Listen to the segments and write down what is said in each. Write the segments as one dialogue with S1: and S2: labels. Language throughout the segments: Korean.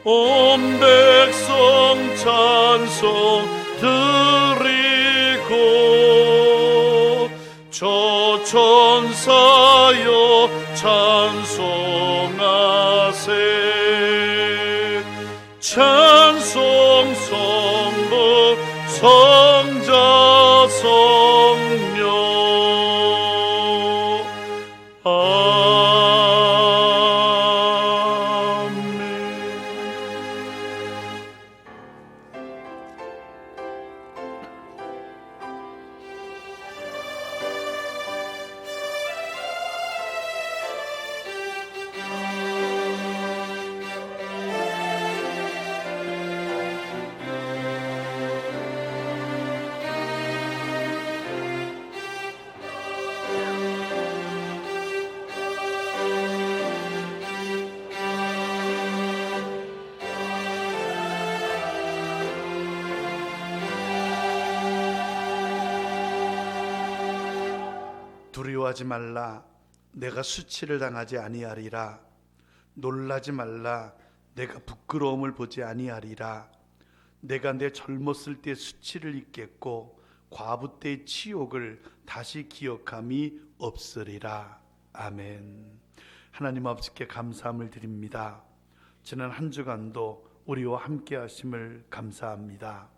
S1: 온 백성 찬송 드리고 저 천사여 찬송하세. 찬송 성부 성자 성령
S2: 두려워하지 말라. 내가 수치를 당하지 아니하리라. 놀라지 말라. 내가 부끄러움을 보지 아니하리라. 내가 내 젊었을 때 수치를 잊겠고 과부 때의 치욕을 다시 기억함이 없으리라. 아멘. 하나님 아버지께 감사함을 드립니다. 지난 한 주간도 우리와 함께 하심을 감사합니다.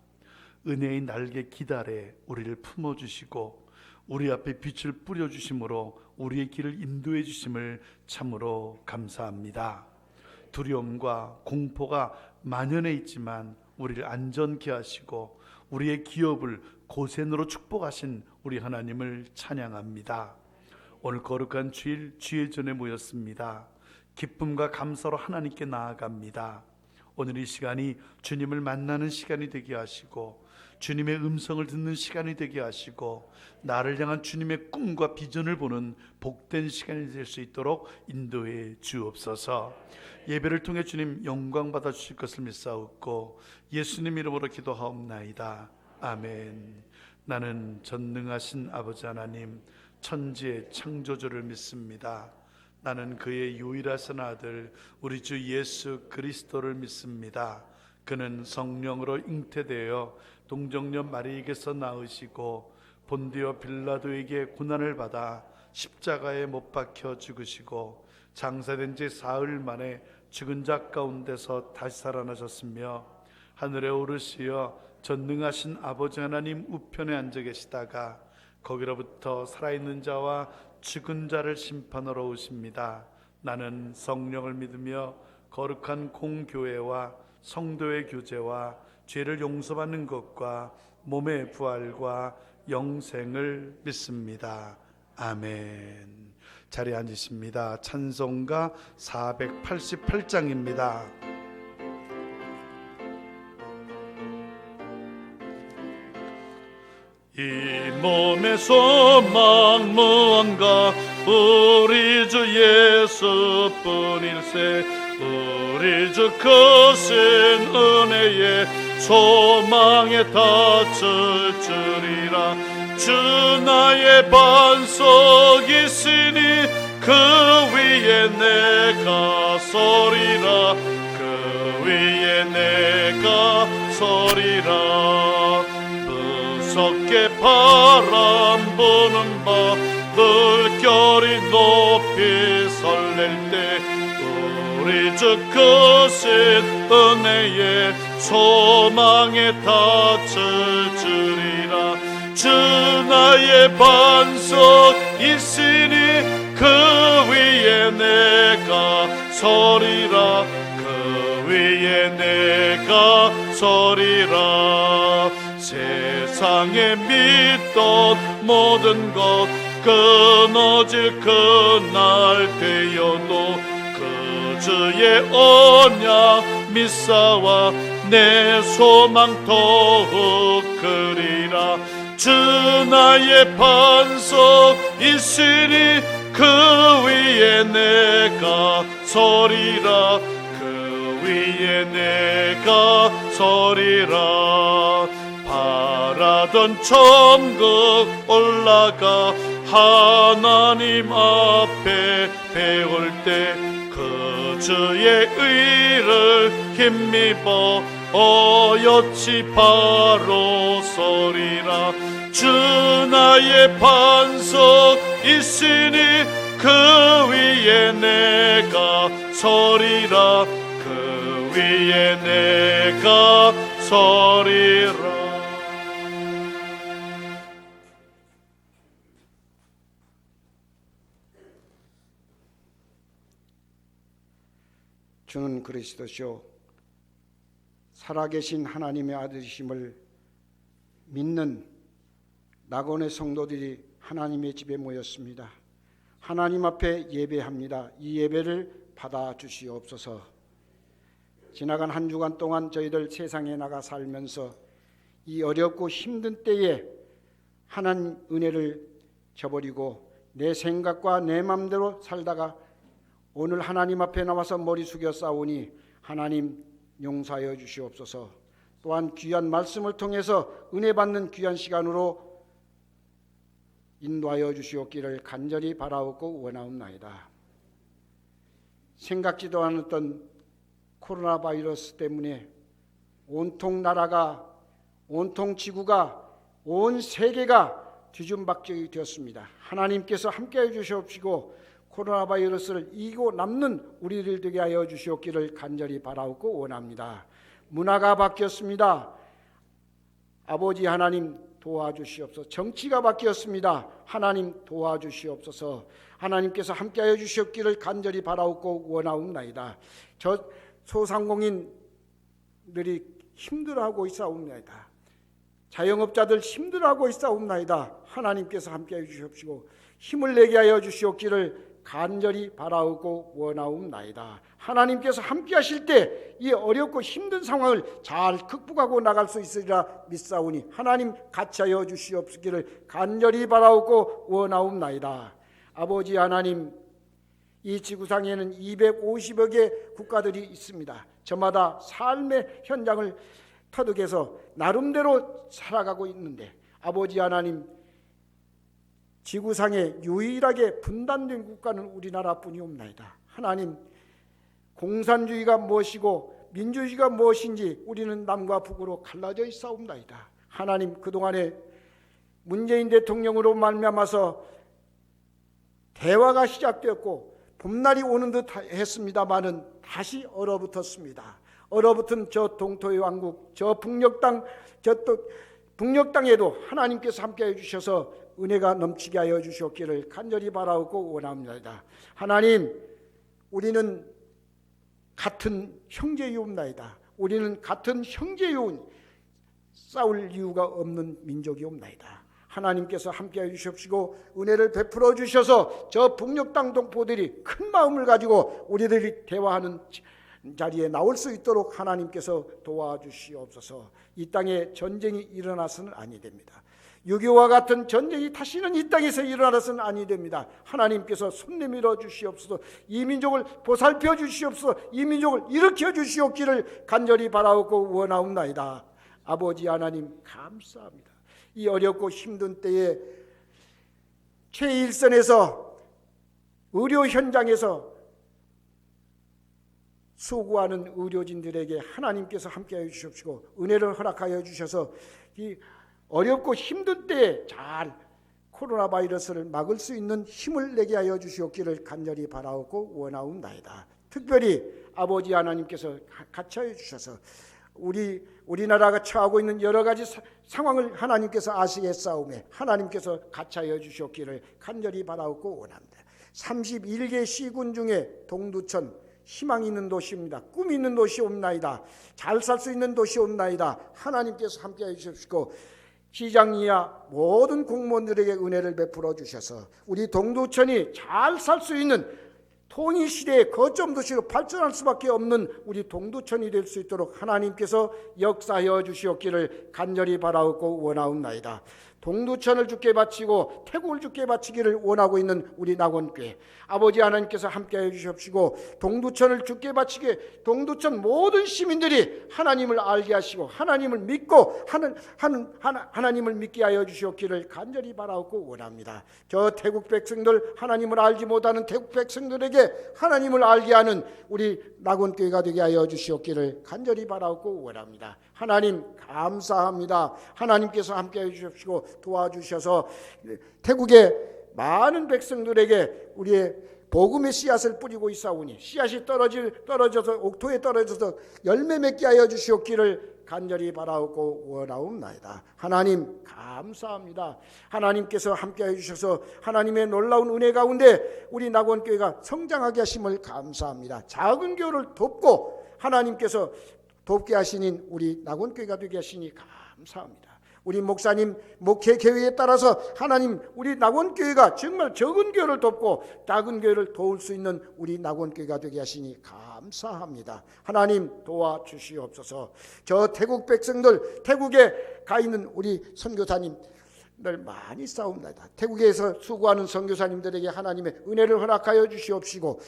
S2: 은혜의 날개 기다래 우리를 품어주시고 우리 앞에 빛을 뿌려주심으로 우리의 길을 인도해 주심을 참으로 감사합니다. 두려움과 공포가 만연해 있지만 우리를 안전케 하시고 우리의 기업을 고센으로 축복하신 우리 하나님을 찬양합니다. 오늘 거룩한 주일 주의 전에 모였습니다. 기쁨과 감사로 하나님께 나아갑니다. 오늘 이 시간이 주님을 만나는 시간이 되게 하시고 주님의 음성을 듣는 시간이 되게 하시고 나를 향한 주님의 꿈과 비전을 보는 복된 시간이 될 수 있도록 인도해 주옵소서. 예배를 통해 주님 영광 받아 주실 것을 믿사옵고 예수님 이름으로 기도하옵나이다. 아멘. 나는 전능하신 아버지 하나님 천지의 창조주를 믿습니다. 나는 그의 유일하신 아들 우리 주 예수 그리스도를 믿습니다. 그는 성령으로 잉태되어 동정녀 마리에게서 낳으시고 본디오 빌라도에게 고난을 받아 십자가에 못 박혀 죽으시고 장사된 지 사흘 만에 죽은 자 가운데서 다시 살아나셨으며 하늘에 오르시어 전능하신 아버지 하나님 우편에 앉아 계시다가 거기로부터 살아있는 자와 죽은 자를 심판하러 오십니다. 나는 성령을 믿으며 거룩한 공교회와 성도의 교제와 죄를 용서받는 것과 몸의 부활과 영생을 믿습니다. 아멘. 자리에 앉으십니다. 찬송가 488장입니다.
S1: 이 몸의 소망 무언가 우리 주 예수뿐일세. 우리 주 크신 은혜에 소망에 닿을 줄이라. 주 나의 반석이시니 그 위에 내가 서리라. 그 위에 내가 서리라. 무섭게 바람 부는 바 물결이 높이 설렐 때 우리 주 크신 은혜에 소망에 닿을 줄이라. 주 나의 반석이시니 그 위에 내가 서리라. 그 위에 내가 서리라. 세상에 믿던 모든 것 끊어질 그날 되어도 그 주의 언약 믿사와 내 소망 더욱 크리라. 주 나의 반석이시니 그 위에 내가 서리라. 그 위에 내가 서리라. 바라던 천국 올라가 하나님 앞에 배울 때 그 주의 의를 힘입어 어여치 바로 서리라. 주 나의 반석 있으니 그 위에 내가 서리라. 그 위에 내가 서리라.
S3: 주는 그리스도시요 살아계신 하나님의 아들이심을 믿는 낙원의 성도들이 하나님의 집에 모였습니다. 하나님 앞에 예배합니다. 이 예배를 받아주시옵소서. 지나간 한 주간 동안 저희들 세상에 나가 살면서 이 어렵고 힘든 때에 하나님 은혜를 저버리고 내 생각과 내 마음대로 살다가 오늘 하나님 앞에 나와서 머리 숙여 싸우니 하나님 용서하여 주시옵소서. 또한 귀한 말씀을 통해서 은혜 받는 귀한 시간으로 인도하여 주시옵기를 간절히 바라옵고 원하옵나이다. 생각지도 않았던 코로나 바이러스 때문에 온통 나라가, 온통 지구가, 온 세계가 뒤죽박죽이 되었습니다. 하나님께서 함께해 주시옵시고 코로나 바이러스를 이기고 남는 우리들 되게 하여 주시옵기를 간절히 바라옵고 원합니다. 문화가 바뀌었습니다. 아버지 하나님 도와주시옵소서. 정치가 바뀌었습니다. 하나님 도와주시옵소서. 하나님께서 함께하여 주시옵기를 간절히 바라옵고 원하옵나이다. 저 소상공인들이 힘들어하고 있사옵나이다. 자영업자들 힘들어하고 있사옵나이다. 하나님께서 함께하여 주시옵시고 힘을 내게 하여 주시옵기를 간절히 바라오고 원하옵나이다. 하나님께서 함께하실 때 이 어렵고 힘든 상황을 잘 극복하고 나갈 수 있으리라 믿사오니 하나님 같이하여 주시옵기를 간절히 바라오고 원하옵나이다. 아버지 하나님, 이 지구상에는 250여 개 국가들이 있습니다. 저마다 삶의 현장을 터득해서 나름대로 살아가고 있는데 아버지 하나님, 지구상에 유일하게 분단된 국가는 우리나라뿐이옵나이다. 하나님, 공산주의가 무엇이고 민주주의가 무엇인지 우리는 남과 북으로 갈라져 있사옵나이다. 하나님, 그동안에 문재인 대통령으로 말미암아서 대화가 시작되었고 봄날이 오는 듯 했습니다마는 다시 얼어붙었습니다. 얼어붙은 저 동토의 왕국, 저 북녘 땅에도 하나님께서 함께해 주셔서 은혜가 넘치게 하여 주시옵기를 간절히 바라옵고 원합니다. 하나님, 우리는 같은 형제이옵나이다. 우리는 같은 형제이온 싸울 이유가 없는 민족이옵나이다. 하나님께서 함께해 주십시고 은혜를 베풀어 주셔서 저 북녘 땅 동포들이 큰 마음을 가지고 우리들이 대화하는 자리에 나올 수 있도록 하나님께서 도와주시옵소서. 이 땅에 전쟁이 일어나서는 아니 됩니다. 6.25와 같은 전쟁이 다시는 이 땅에서 일어나서는 아니 됩니다. 하나님께서 손 내밀어 주시옵소서. 이 민족을 보살펴 주시옵소서. 이 민족을 일으켜 주시옵기를 간절히 바라옵고 원하옵나이다. 아버지 하나님, 감사합니다. 이 어렵고 힘든 때에 최일선에서 의료 현장에서 수고하는 의료진들에게 하나님께서 함께하여 주십시오. 은혜를 허락하여 주셔서 이 어렵고 힘든 때에 잘 코로나 바이러스를 막을 수 있는 힘을 내게 하여 주시옵기를 간절히 바라옵고 원하옵나이다. 특별히 아버지 하나님께서 같이 하여 주셔서 우리나라가 처하고 있는 여러 가지 상황을 하나님께서 아시겠사오매 하나님께서 같이 하여 주시옵기를 간절히 바라옵고 원합니다. 31개 시군 중에 동두천 희망 있는 도시입니다. 꿈 있는 도시옵나이다. 잘 살 수 있는 도시옵나이다. 하나님께서 함께해 주십시오. 시장이야 모든 공무원들에게 은혜를 베풀어 주셔서 우리 동두천이 잘 살 수 있는 통일시대의 거점 도시로 발전할 수밖에 없는 우리 동두천이 될 수 있도록 하나님께서 역사하여 주시옵기를 간절히 바라옵고 원하옵나이다. 동두천을 주께 바치고 태국을 주께 바치기를 원하고 있는 우리 낙원교회, 아버지 하나님께서 함께하여 주시옵시고 동두천을 주께 바치게 동두천 모든 시민들이 하나님을 알게 하시고 하나님을 믿고 하나님을 믿게 하여 주시옵기를 간절히 바라옵고 원합니다. 저 태국 백성들, 하나님을 알지 못하는 태국 백성들에게 하나님을 알게 하는 우리 낙원교회가 되게 하여 주시옵기를 간절히 바라옵고 원합니다. 하나님 감사합니다. 하나님께서 함께해 주십시고 도와주셔서 태국의 많은 백성들에게 우리의 복음의 씨앗을 뿌리고 있사오니 씨앗이 떨어져서 옥토에 떨어져서 열매 맺게 하여 주시옵기를 간절히 바라옵고 원하옵나이다. 하나님 감사합니다. 하나님께서 함께해 주셔서 하나님의 놀라운 은혜 가운데 우리 낙원교회가 성장하게 하심을 감사합니다. 작은 교회를 돕고 하나님께서 돕게 하시는 우리 낙원교회가 되게 하시니 감사합니다. 우리 목사님 목회 계획에 따라서 하나님 우리 낙원교회가 정말 적은 교회를 돕고 작은 교회를 도울 수 있는 우리 낙원교회가 되게 하시니 감사합니다. 하나님 도와주시옵소서. 저 태국 백성들, 태국에 가 있는 우리 선교사님 늘 많이 싸웁니다. 태국에서 수고하는 선교사님들에게 하나님의 은혜를 허락하여 주시옵시고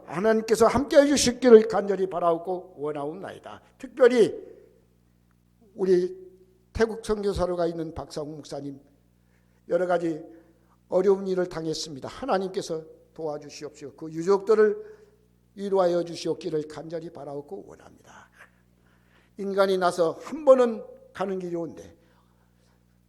S3: 하나님께서 함께해 주시기를 간절히 바라옵고 원하옵나이다. 특별히 우리 태국 선교사로 가 있는 박상욱 목사님 여러 가지 어려운 일을 당했습니다. 하나님께서 도와주시옵시고 그 유족들을 위로하여 주시옵기를 간절히 바라옵고 원합니다. 인간이 나서 한 번은 가는 길이 온데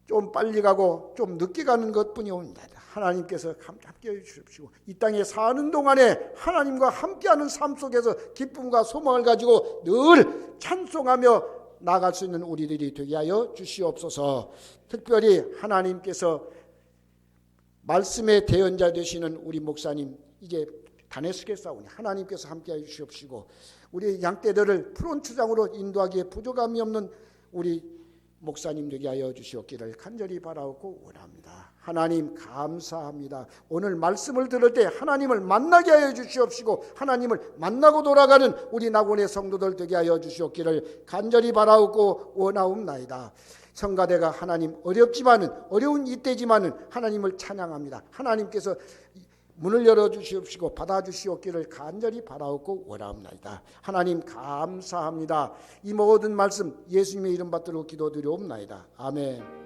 S3: 좀 빨리 가고 좀 늦게 가는 것뿐이 옵니다. 하나님께서 함께해 주십시오. 이 땅에 사는 동안에 하나님과 함께하는 삶 속에서 기쁨과 소망을 가지고 늘 찬송하며 나아갈 수 있는 우리들이 되게 하여 주시옵소서. 특별히 하나님께서 말씀의 대언자 되시는 우리 목사님 이제 다네스겠사오니 하나님께서 함께하여 주시옵시고 우리 양떼들을 푸른 추장으로 인도하기에 부족함이 없는 우리 목사님 되게 하여 주시옵기를 간절히 바라옵고 원합니다. 하나님 감사합니다. 오늘 말씀을 들을 때 하나님을 만나게 하여 주시옵시고 하나님을 만나고 돌아가는 우리 낙원의 성도들 되게 하여 주시옵기를 간절히 바라옵고 원하옵나이다. 성가대가 하나님 어려운 이때지만은 하나님을 찬양합니다. 하나님께서 문을 열어주시옵시고 받아주시옵기를 간절히 바라옵고 원하옵나이다. 하나님 감사합니다. 이 모든 말씀 예수님의 이름 받들어 기도드리옵나이다. 아멘.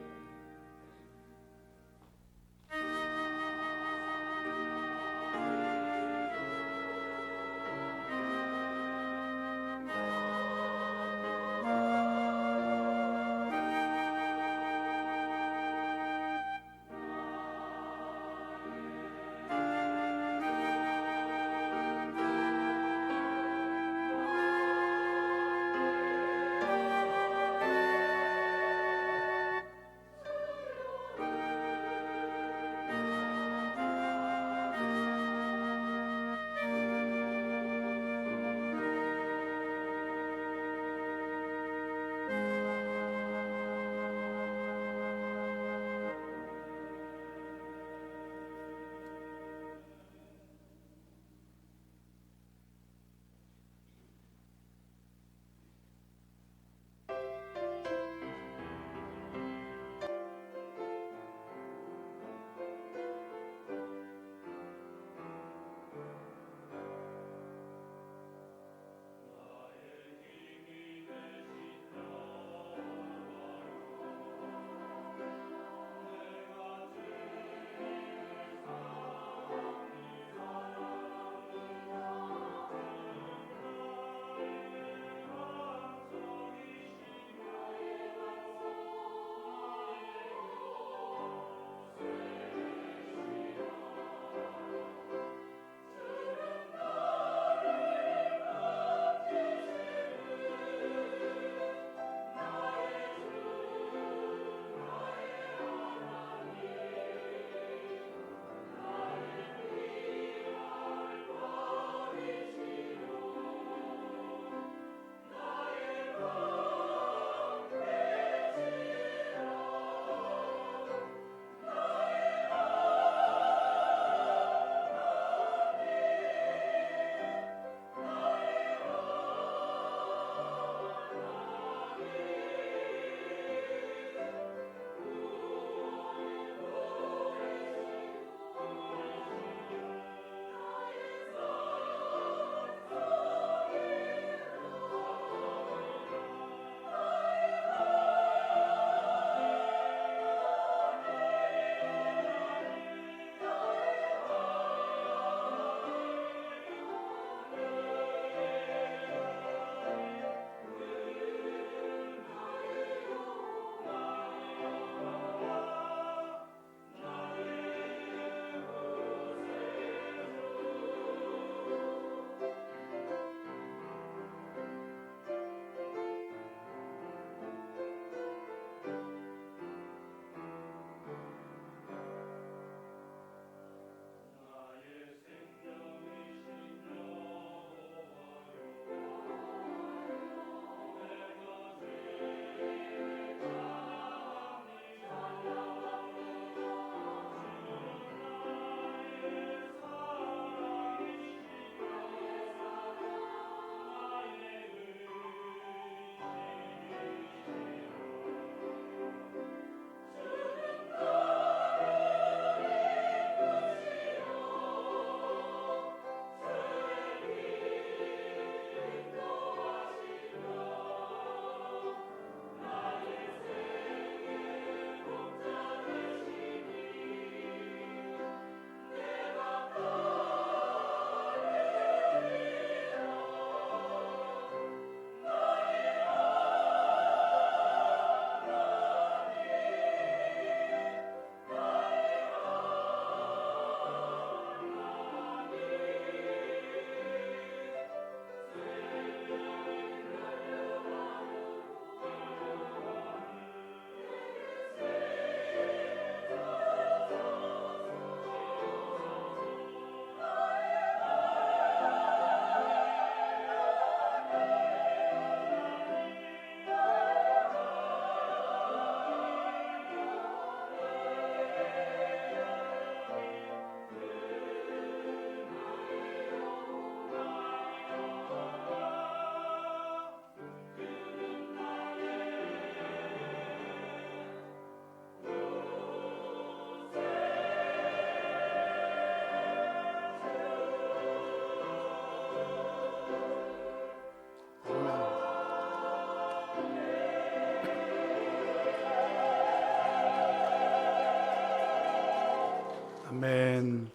S2: 아멘.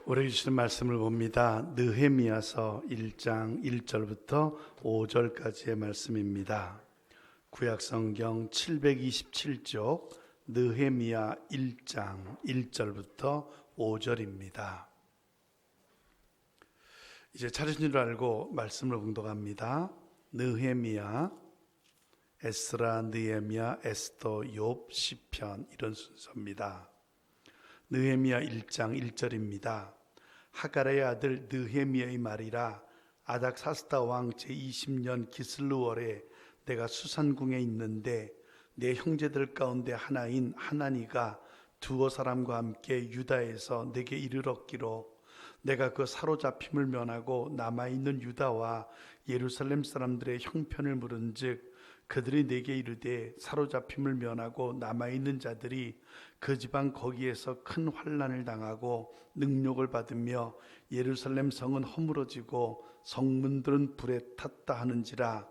S2: 우리 주시는 말씀을 봅니다. 느헤미야서 1장 1절부터 5절까지의 말씀입니다. 구약성경 727쪽 느헤미야 1장 1절부터 5절입니다. 이제 찾으신 줄 알고 말씀을 공독합니다. 느헤미야, 에스라, 느헤미야, 에스더, 욥, 시편 이런 순서입니다. 느헤미야 1장 1절입니다. 하갈의 아들 느헤미야의 말이라. 아닥사스다 왕 제20년 기슬루월에 내가 수산궁에 있는데 내 형제들 가운데 하나인 하나니가 두어 사람과 함께 유다에서 내게 이르렀기로 내가 그 사로잡힘을 면하고 남아있는 유다와 예루살렘 사람들의 형편을 물은즉 그들이 내게 이르되 사로잡힘을 면하고 남아있는 자들이 그 지방 거기에서 큰 환난을 당하고 능욕을 받으며 예루살렘 성은 허물어지고 성문들은 불에 탔다 하는지라.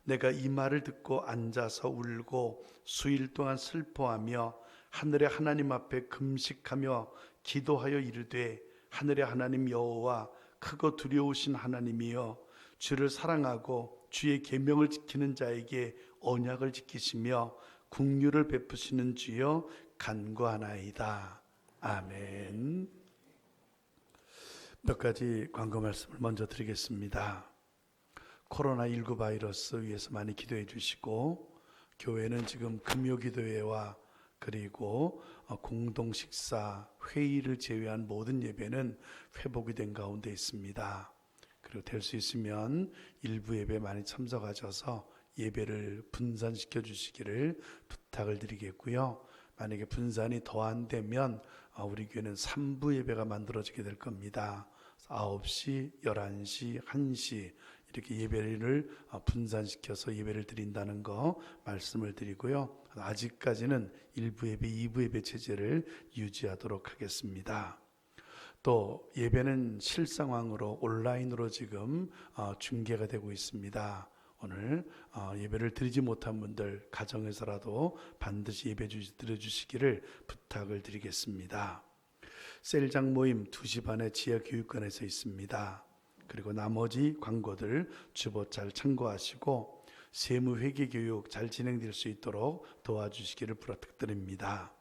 S2: 내가 이 말을 듣고 앉아서 울고 수일 동안 슬퍼하며 하늘의 하나님 앞에 금식하며 기도하여 이르되 하늘의 하나님 여호와 크고 두려우신 하나님이여 주를 사랑하고 주의 계명을 지키는 자에게 언약을 지키시며 긍휼을 베푸시는 주여 간구하나이다. 아멘. 몇 가지 광고 말씀을 먼저 드리겠습니다. 코로나19 바이러스 위해서 많이 기도해 주시고, 교회는 지금 금요기도회와 그리고 공동 식사, 회의를 제외한 모든 예배는 회복이 된 가운데 있습니다. 그리고 될 수 있으면 일부 예배 많이 참석하셔서 예배를 분산시켜 주시기를 부탁을 드리겠고요. 만약에 분산이 더 안 되면 우리 교회는 3부 예배가 만들어지게 될 겁니다. 9시, 11시, 1시 이렇게 예배를 분산시켜서 예배를 드린다는 거 말씀을 드리고요. 아직까지는 1부 예배, 2부 예배 체제를 유지하도록 하겠습니다. 또 예배는 실상황으로 온라인으로 지금 중계가 되고 있습니다. 오늘 예배를 드리지 못한 분들 가정에서라도 반드시 예배 드려주시기를 부탁을 드리겠습니다. 셀장 모임 2시 반에 지하교육관에서 있습니다. 그리고 나머지 광고들 주보 잘 참고하시고 세무회계교육 잘 진행될 수 있도록 도와주시기를 부탁드립니다.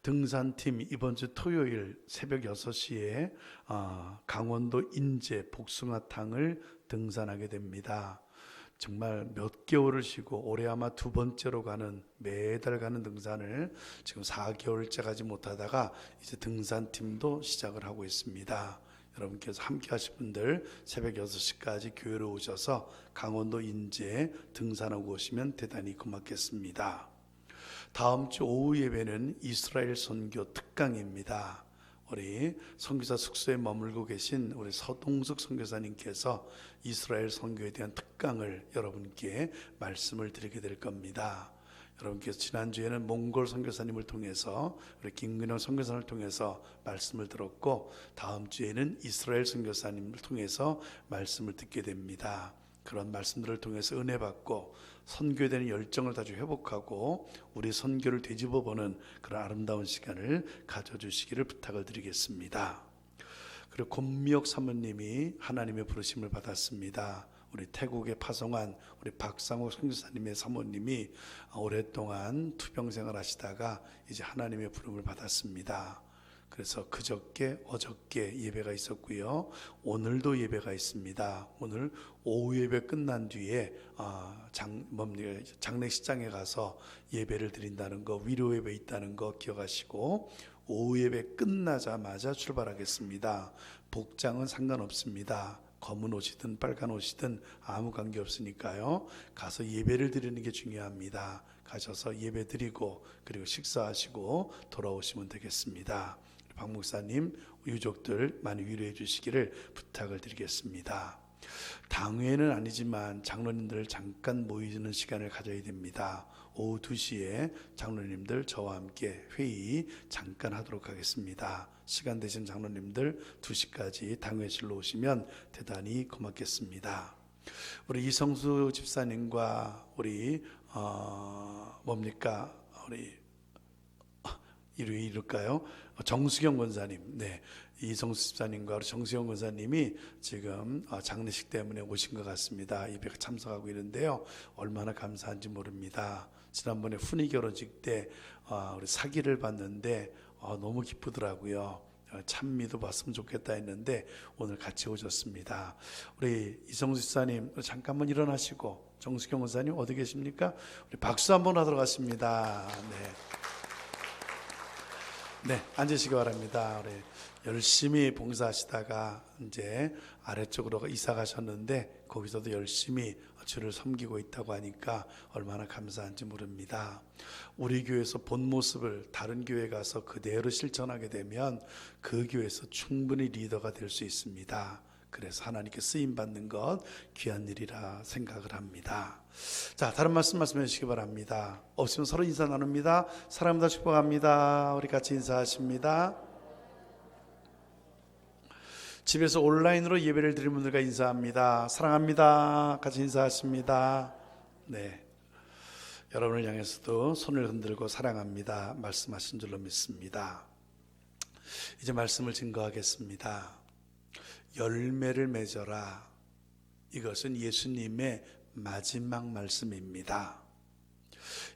S2: 등산팀 이번 주 토요일 새벽 6시에 강원도 인제 복숭아탕을 등산하게 됩니다. 정말 몇 개월을 쉬고 올해 아마 2번째로 가는, 매달 가는 등산을 지금 4개월째 가지 못하다가 이제 등산팀도 시작을 하고 있습니다. 여러분께서 함께 하실 분들 새벽 6시까지 교회로 오셔서 강원도 인제 등산하고 오시면 대단히 고맙겠습니다. 다음 주 오후 예배는 이스라엘 선교 특강입니다. 우리 선교사 숙소에 머물고 계신 우리 서동숙 선교사님께서 이스라엘 선교에 대한 특강을 여러분께 말씀을 드리게 될 겁니다. 여러분께서 지난주에는 몽골 선교사님을 통해서 우리 김근영 선교사님을 통해서 말씀을 들었고, 다음 주에는 이스라엘 선교사님을 통해서 말씀을 듣게 됩니다. 그런 말씀들을 통해서 은혜 받고 선교에 대한 열정을 다시 회복하고 우리 선교를 되짚어보는 그런 아름다운 시간을 가져주시기를 부탁을 드리겠습니다. 그리고 권미옥 사모님이 하나님의 부르심을 받았습니다. 우리 태국에 파송한 우리 박상호 선교사님의 사모님이 오랫동안 투병생활 하시다가 이제 하나님의 부름을 받았습니다. 그래서 그저께 어저께 예배가 있었고요. 오늘도 예배가 있습니다. 오늘 오후 예배 끝난 뒤에 장례식장에 가서 예배를 드린다는 거, 위로 예배 있다는 거 기억하시고 오후 예배 끝나자마자 출발하겠습니다. 복장은 상관없습니다. 검은 옷이든 빨간 옷이든 아무 관계 없으니까요. 가서 예배를 드리는 게 중요합니다. 가셔서 예배 드리고 그리고 식사하시고 돌아오시면 되겠습니다. 박 목사님, 유족들 많이 위로해 주시기를 부탁을 드리겠습니다. 당회는 아니지만 장로님들 잠깐 모이는 시간을 가져야 됩니다. 오후 2시에 장로님들 저와 함께 회의 잠깐 하도록 하겠습니다. 시간 되신 장로님들 2시까지 당회실로 오시면 대단히 고맙겠습니다. 우리 이성수 집사님과 우리 우리 이럴까요? 정수경 권사님, 네, 이성수 집사님과 정수경 권사님이 지금 장례식 때문에 오신 것 같습니다. 예배에 참석하고 있는데요. 얼마나 감사한지 모릅니다. 지난번에 훈이 결혼식 때 우리 사기를 봤는데 너무 기쁘더라고요. 찬미도 봤으면 좋겠다 했는데 오늘 같이 오셨습니다. 우리 이성수 집사님 잠깐만 일어나시고, 정수경 권사님 어디 계십니까? 우리 박수 한번 하도록 하십니다. 네, 앉으시기 바랍니다. 우리 열심히 봉사하시다가 이제 아래쪽으로 이사 가셨는데 거기서도 열심히 주를 섬기고 있다고 하니까 얼마나 감사한지 모릅니다. 우리 교회에서 본 모습을 다른 교회에 가서 그대로 실천하게 되면 그 교회에서 충분히 리더가 될 수 있습니다. 그래서 하나님께 쓰임받는 것 귀한 일이라 생각을 합니다. 자, 다른 말씀해 주시기 바랍니다. 없으면 서로 인사 나눕니다. 사랑합니다. 축복합니다. 우리 같이 인사하십니다. 집에서 온라인으로 예배를 드리는 분들과 인사합니다. 사랑합니다. 같이 인사하십니다. 네, 여러분을 향해서도 손을 흔들고 사랑합니다 말씀하신 줄로 믿습니다. 이제 말씀을 증거하겠습니다. 열매를 맺어라. 이것은 예수님의 마지막 말씀입니다.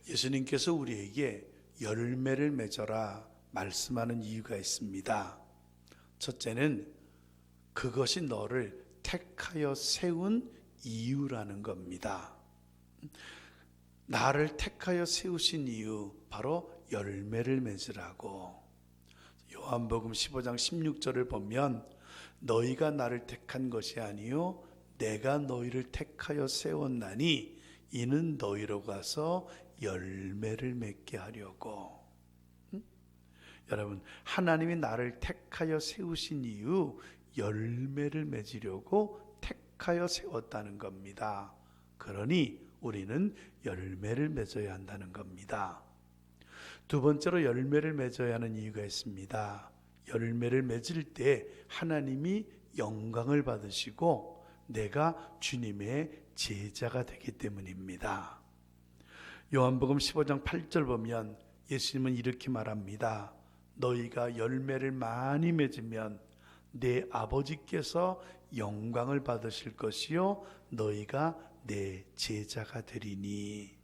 S2: 예수님께서 우리에게 열매를 맺어라 말씀하는 이유가 있습니다. 첫째는 그것이 너를 택하여 세운 이유라는 겁니다. 나를 택하여 세우신 이유, 바로 열매를 맺으라고. 요한복음 15장 16절을 보면 너희가 나를 택한 것이 아니요 내가 너희를 택하여 세웠나니 이는 너희로 가서 열매를 맺게 하려고. 여러분, 하나님이 나를 택하여 세우신 이유, 열매를 맺으려고 택하여 세웠다는 겁니다. 그러니 우리는 열매를 맺어야 한다는 겁니다. 두 번째로 열매를 맺어야 하는 이유가 있습니다. 열매를 맺을 때 하나님이 영광을 받으시고 내가 주님의 제자가 되기 때문입니다. 요한복음 15장 8절 보면 예수님은 이렇게 말합니다. 너희가 열매를 많이 맺으면 내 아버지께서 영광을 받으실 것이요 너희가 내 제자가 되리니.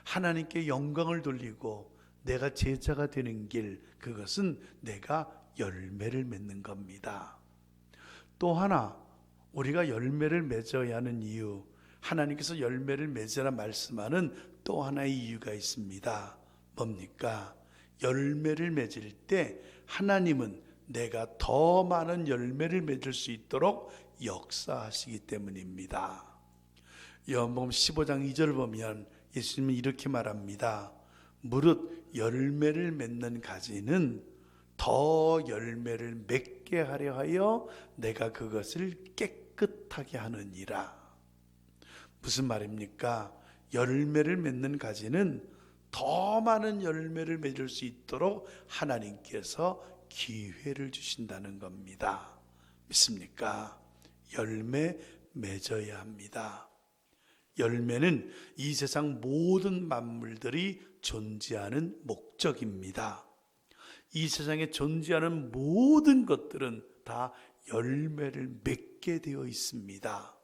S2: 하나님께 영광을 돌리고 내가 제자가 되는 길, 그것은 내가 열매를 맺는 겁니다. 또 하나 우리가 열매를 맺어야 하는 이유, 하나님께서 열매를 맺으라 말씀하는 또 하나의 이유가 있습니다. 뭡니까? 열매를 맺을 때 하나님은 내가 더 많은 열매를 맺을 수 있도록 역사하시기 때문입니다. 요한복음 15장 2절을 보면 예수님은 이렇게 말합니다. 무릇 열매를 맺는 가지는 더 열매를 맺게 하려 하여 내가 그것을 깨끗하게 하느니라. 무슨 말입니까? 열매를 맺는 가지는 더 많은 열매를 맺을 수 있도록 하나님께서 기회를 주신다는 겁니다. 믿습니까? 열매 맺어야 합니다. 열매는 이 세상 모든 만물들이 존재하는 목적입니다. 이 세상에 존재하는 모든 것들은 다 열매를 맺게 되어 있습니다.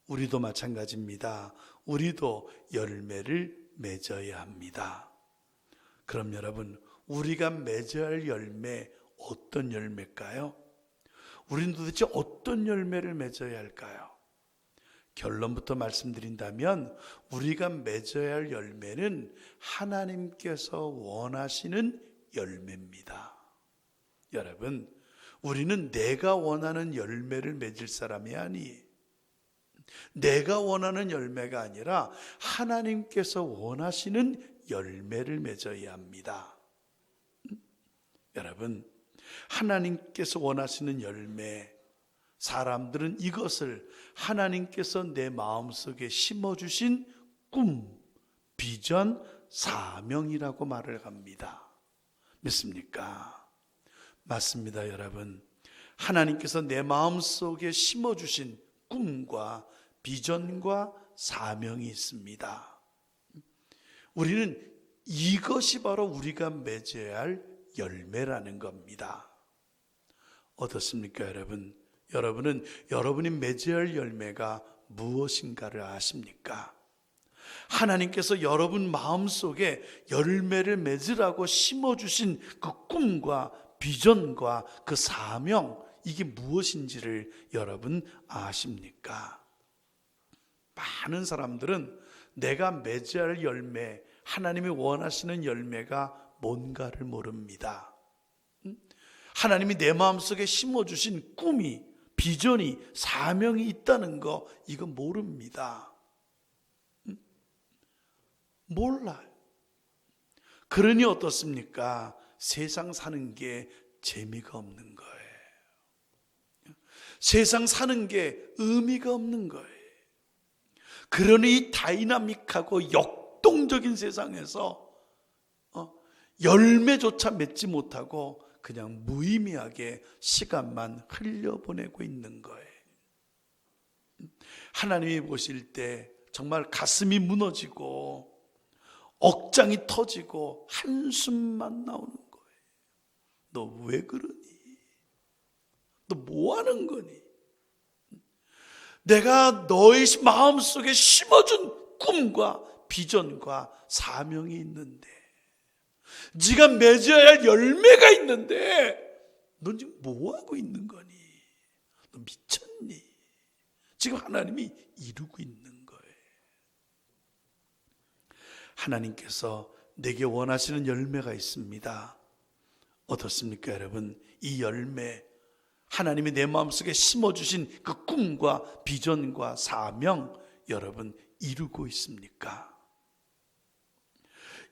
S2: 우리도 마찬가지입니다. 우리도 열매를 맺어야 합니다. 그럼 여러분, 우리가 맺어야 할 열매, 어떤 열매일까요? 우리는 도대체 어떤 열매를 맺어야 할까요? 결론부터 말씀드린다면 우리가 맺어야 할 열매는 하나님께서 원하시는 열매입니다. 여러분, 우리는 내가 원하는 열매를 맺을 사람이 아니에요. 내가 원하는 열매가 아니라 하나님께서 원하시는 열매를 맺어야 합니다. 여러분, 하나님께서 원하시는 열매, 사람들은 이것을 하나님께서 내 마음속에 심어주신 꿈, 비전, 사명이라고 말을 합니다. 믿습니까? 맞습니다, 여러분. 하나님께서 내 마음속에 심어주신 꿈과 비전과 사명이 있습니다. 우리는 이것이 바로 우리가 맺어야 할 열매라는 겁니다. 어떻습니까, 여러분? 여러분은 여러분이 맺어야 할 열매가 무엇인가를 아십니까? 하나님께서 여러분 마음속에 열매를 맺으라고 심어주신 그 꿈과 비전과 그 사명, 이게 무엇인지를 여러분 아십니까? 많은 사람들은 내가 맺어야 할 열매, 하나님이 원하시는 열매가 뭔가를 모릅니다. 하나님이 내 마음속에 심어주신 꿈이, 비전이, 사명이 있다는 거, 이거 모릅니다. 몰라요. 그러니 어떻습니까? 세상 사는 게 재미가 없는 거예요. 세상 사는 게 의미가 없는 거예요. 그러니 이 다이나믹하고 역동적인 세상에서 열매조차 맺지 못하고 그냥 무의미하게 시간만 흘려보내고 있는 거예요. 하나님이 보실 때 정말 가슴이 무너지고 억장이 터지고 한숨만 나오는 거예요. 너 왜 그러니? 너 뭐 하는 거니? 내가 너의 마음속에 심어준 꿈과 비전과 사명이 있는데, 네가 맺어야 할 열매가 있는데 넌 지금 뭐 하고 있는 거니? 너 미쳤니? 지금 하나님이 이루고 있는 거예요. 하나님께서 내게 원하시는 열매가 있습니다. 어떻습니까, 여러분? 이 열매, 하나님이 내 마음속에 심어주신 그 꿈과 비전과 사명, 여러분 이루고 있습니까?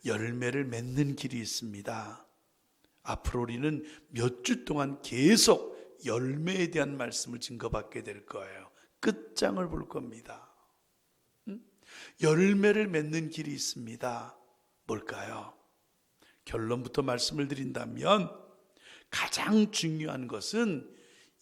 S2: 열매를 맺는 길이 있습니다. 앞으로 우리는 몇 주 동안 계속 열매에 대한 말씀을 증거받게 될 거예요. 끝장을 볼 겁니다. 열매를 맺는 길이 있습니다. 뭘까요? 결론부터 말씀을 드린다면 가장 중요한 것은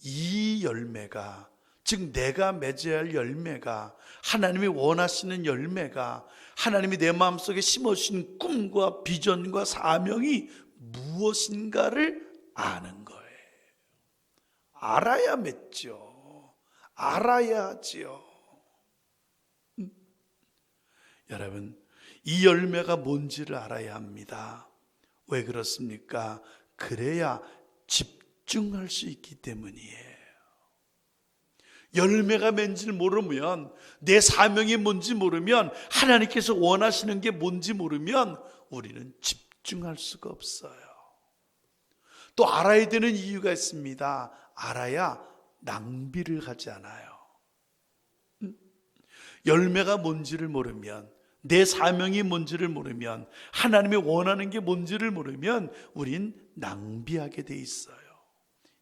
S2: 이 열매가, 즉 내가 맺어야 할 열매가, 하나님이 원하시는 열매가, 하나님이 내 마음속에 심어주신 꿈과 비전과 사명이 무엇인가를 아는 거예요. 알아야 맺죠. 알아야 하지요. 여러분, 이 열매가 뭔지를 알아야 합니다. 왜 그렇습니까? 그래야 집중할 수 있기 때문이에요. 열매가 뭔지를 모르면, 내 사명이 뭔지 모르면, 하나님께서 원하시는 게 뭔지 모르면 우리는 집중할 수가 없어요. 또 알아야 되는 이유가 있습니다. 알아야 낭비를 하지 않아요. 열매가 뭔지를 모르면, 내 사명이 뭔지를 모르면, 하나님이 원하는 게 뭔지를 모르면 우린 낭비하게 돼 있어요.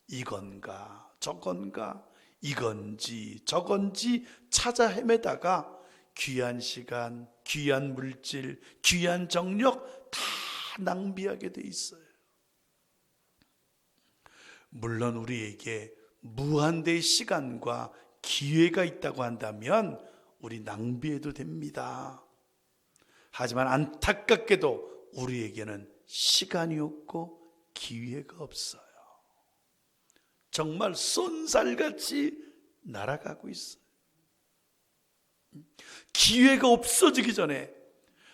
S2: 이건가 저건가, 이건지 저건지 찾아 헤매다가 귀한 시간, 귀한 물질, 귀한 정력 다 낭비하게 돼 있어요. 물론 우리에게 무한대의 시간과 기회가 있다고 한다면 우리 낭비해도 됩니다. 하지만 안타깝게도 우리에게는 시간이 없고 기회가 없어요. 정말 쏜살같이 날아가고 있어요. 기회가 없어지기 전에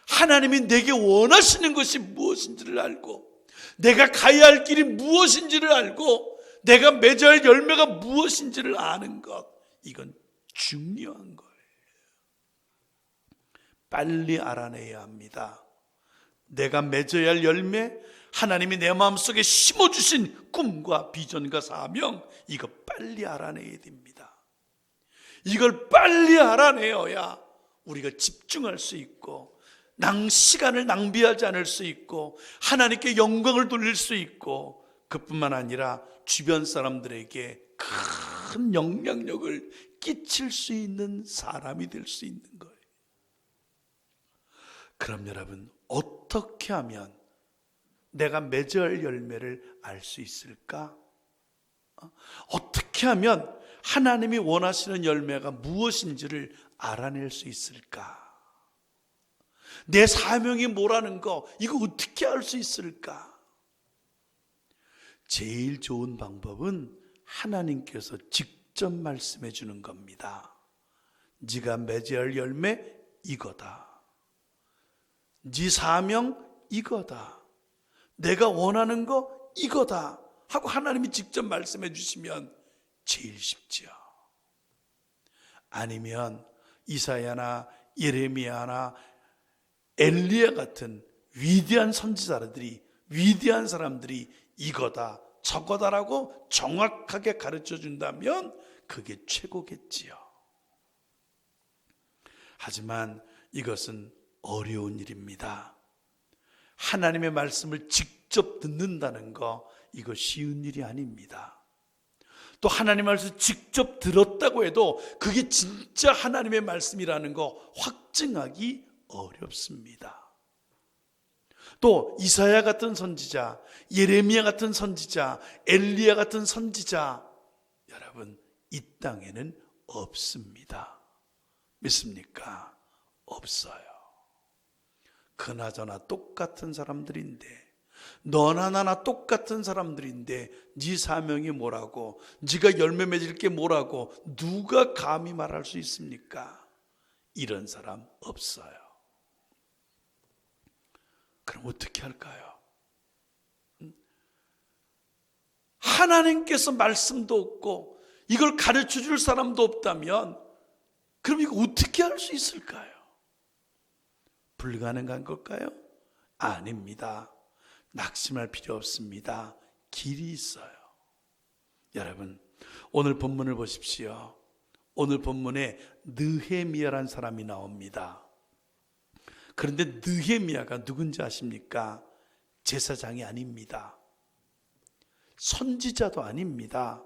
S2: 하나님이 내게 원하시는 것이 무엇인지를 알고, 내가 가야 할 길이 무엇인지를 알고, 내가 맺어야 할 열매가 무엇인지를 아는 것, 이건 중요한 거예요. 빨리 알아내야 합니다. 내가 맺어야 할 열매, 하나님이 내 마음속에 심어주신 꿈과 비전과 사명, 이거 빨리 알아내야 됩니다. 이걸 빨리 알아내어야 우리가 집중할 수 있고, 시간을 낭비하지 않을 수 있고, 하나님께 영광을 돌릴 수 있고, 그뿐만 아니라 주변 사람들에게 큰 영향력을 끼칠 수 있는 사람이 될 수 있는 거예요. 그럼 여러분, 어떻게 하면 내가 맺어야 할 열매를 알 수 있을까? 어떻게 하면 하나님이 원하시는 열매가 무엇인지를 알아낼 수 있을까? 내 사명이 뭐라는 거, 이거 어떻게 알 수 있을까? 제일 좋은 방법은 하나님께서 직접 말씀해 주는 겁니다. 네가 맺어야 할 열매 이거다. 네 사명 이거다. 내가 원하는 거 이거다 하고 하나님이 직접 말씀해 주시면 제일 쉽지요. 아니면 이사야나 예레미야나 엘리야 같은 위대한 선지자들이, 위대한 사람들이 이거다 저거다라고 정확하게 가르쳐 준다면 그게 최고겠지요. 하지만 이것은 어려운 일입니다. 하나님의 말씀을 직접 듣는다는 거, 이거 쉬운 일이 아닙니다. 또 하나님의 말씀을 직접 들었다고 해도 그게 진짜 하나님의 말씀이라는 거 확증하기 어렵습니다. 또 이사야 같은 선지자, 예레미야 같은 선지자, 엘리야 같은 선지자, 여러분 이 땅에는 없습니다. 믿습니까? 없어요. 그나저나 똑같은 사람들인데, 너나 나나 똑같은 사람들인데 네 사명이 뭐라고, 네가 열매 맺을 게 뭐라고 누가 감히 말할 수 있습니까? 이런 사람 없어요. 그럼 어떻게 할까요? 하나님께서 말씀도 없고 이걸 가르쳐 줄 사람도 없다면 그럼 이거 어떻게 할 수 있을까요? 불가능한 걸까요? 아닙니다. 낙심할 필요 없습니다. 길이 있어요. 여러분, 오늘 본문을 보십시오. 오늘 본문에 느헤미야라는 사람이 나옵니다. 그런데 느헤미야가 누군지 아십니까? 제사장이 아닙니다. 선지자도 아닙니다.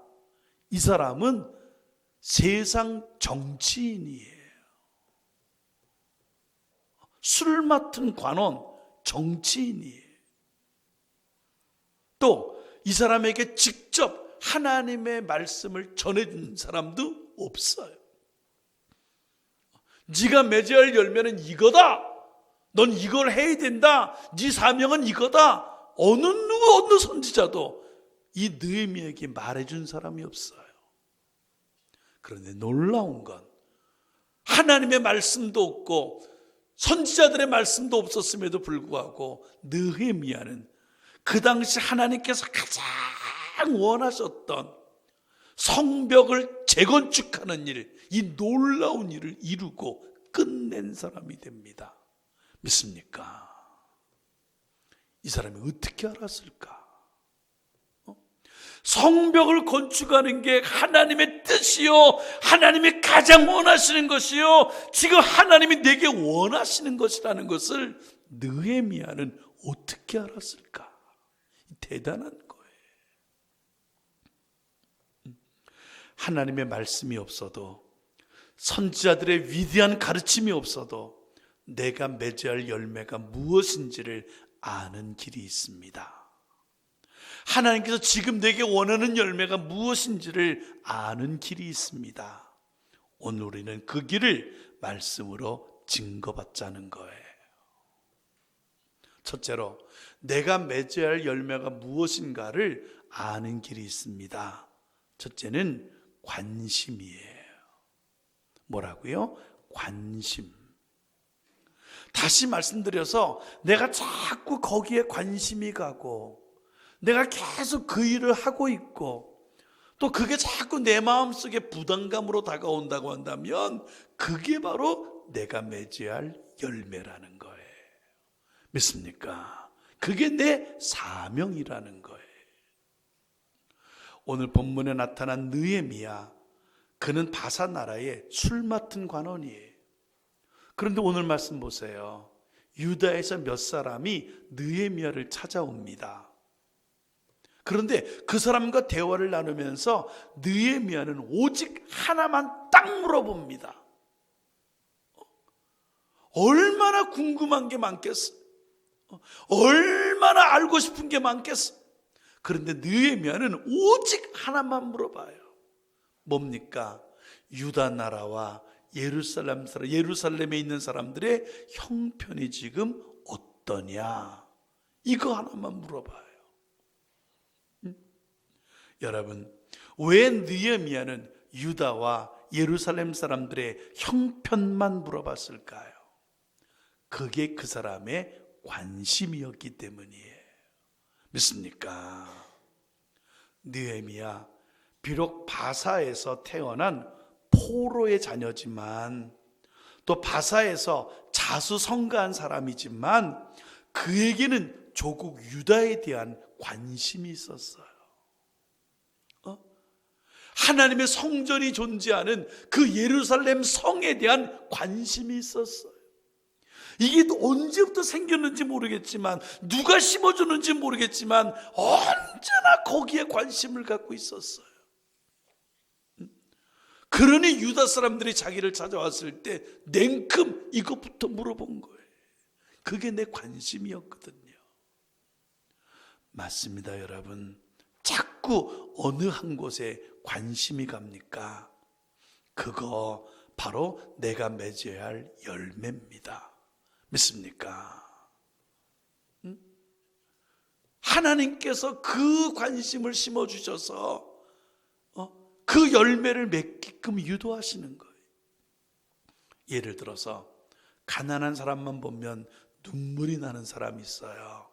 S2: 이 사람은 세상 정치인이에요. 술 맡은 관원, 정치인이에요. 또 이 사람에게 직접 하나님의 말씀을 전해준 사람도 없어요. 네가 맺어야 할 열매는 이거다. 넌 이걸 해야 된다. 네 사명은 이거다. 어느 선지자도 이 느헤미야에게 말해준 사람이 없어요. 그런데 놀라운 건 하나님의 말씀도 없고 선지자들의 말씀도 없었음에도 불구하고 느헤미야는 그 당시 하나님께서 가장 원하셨던 성벽을 재건축하는 일, 이 놀라운 일을 이루고 끝낸 사람이 됩니다. 믿습니까? 이 사람이 어떻게 알았을까? 성벽을 건축하는 게 하나님의 뜻이요, 하나님이 가장 원하시는 것이요, 지금 하나님이 내게 원하시는 것이라는 것을 느헤미야는 어떻게 알았을까? 대단한 거예요. 하나님의 말씀이 없어도, 선지자들의 위대한 가르침이 없어도 내가 맺어야 할 열매가 무엇인지를 아는 길이 있습니다. 하나님께서 지금 내게 원하는 열매가 무엇인지를 아는 길이 있습니다. 오늘 우리는 그 길을 말씀으로 증거받자는 거예요. 첫째로, 내가 맺어야 할 열매가 무엇인가를 아는 길이 있습니다. 첫째는 관심이에요. 뭐라고요? 관심. 다시 말씀드려서 내가 자꾸 거기에 관심이 가고 내가 계속 그 일을 하고 있고 또 그게 자꾸 내 마음속에 부담감으로 다가온다고 한다면 그게 바로 내가 맺어야 할 열매라는 거예요. 믿습니까? 그게 내 사명이라는 거예요. 오늘 본문에 나타난 느헤미야, 그는 바사 나라의 술 맡은 관원이에요. 그런데 오늘 말씀 보세요. 유다에서 몇 사람이 느헤미야를 찾아옵니다. 그런데 그 사람과 대화를 나누면서 느헤미야는 오직 하나만 딱 물어봅니다. 얼마나 궁금한 게 많겠어. 얼마나 알고 싶은 게 많겠어. 그런데 느헤미야는 오직 하나만 물어봐요. 뭡니까? 유다 나라와 예루살렘에 있는 사람들의 형편이 지금 어떠냐? 이거 하나만 물어봐요. 여러분, 왜 느헤미야는 유다와 예루살렘 사람들의 형편만 물어봤을까요? 그게 그 사람의 관심이었기 때문이에요. 믿습니까? 느헤미야, 비록 바사에서 태어난 포로의 자녀지만, 또 바사에서 자수성가한 사람이지만, 그에게는 조국 유다에 대한 관심이 있었어요. 하나님의 성전이 존재하는 그 예루살렘 성에 대한 관심이 있었어요. 이게 언제부터 생겼는지 모르겠지만, 누가 심어주는지 모르겠지만 언제나 거기에 관심을 갖고 있었어요. 그러니 유다 사람들이 자기를 찾아왔을 때 냉큼 이것부터 물어본 거예요. 그게 내 관심이었거든요. 맞습니다, 여러분. 자꾸 어느 한 곳에 관심이 갑니까? 그거 바로 내가 맺어야 할 열매입니다. 믿습니까? 하나님께서 그 관심을 심어주셔서 그 열매를 맺게끔 유도하시는 거예요. 예를 들어서 가난한 사람만 보면 눈물이 나는 사람이 있어요.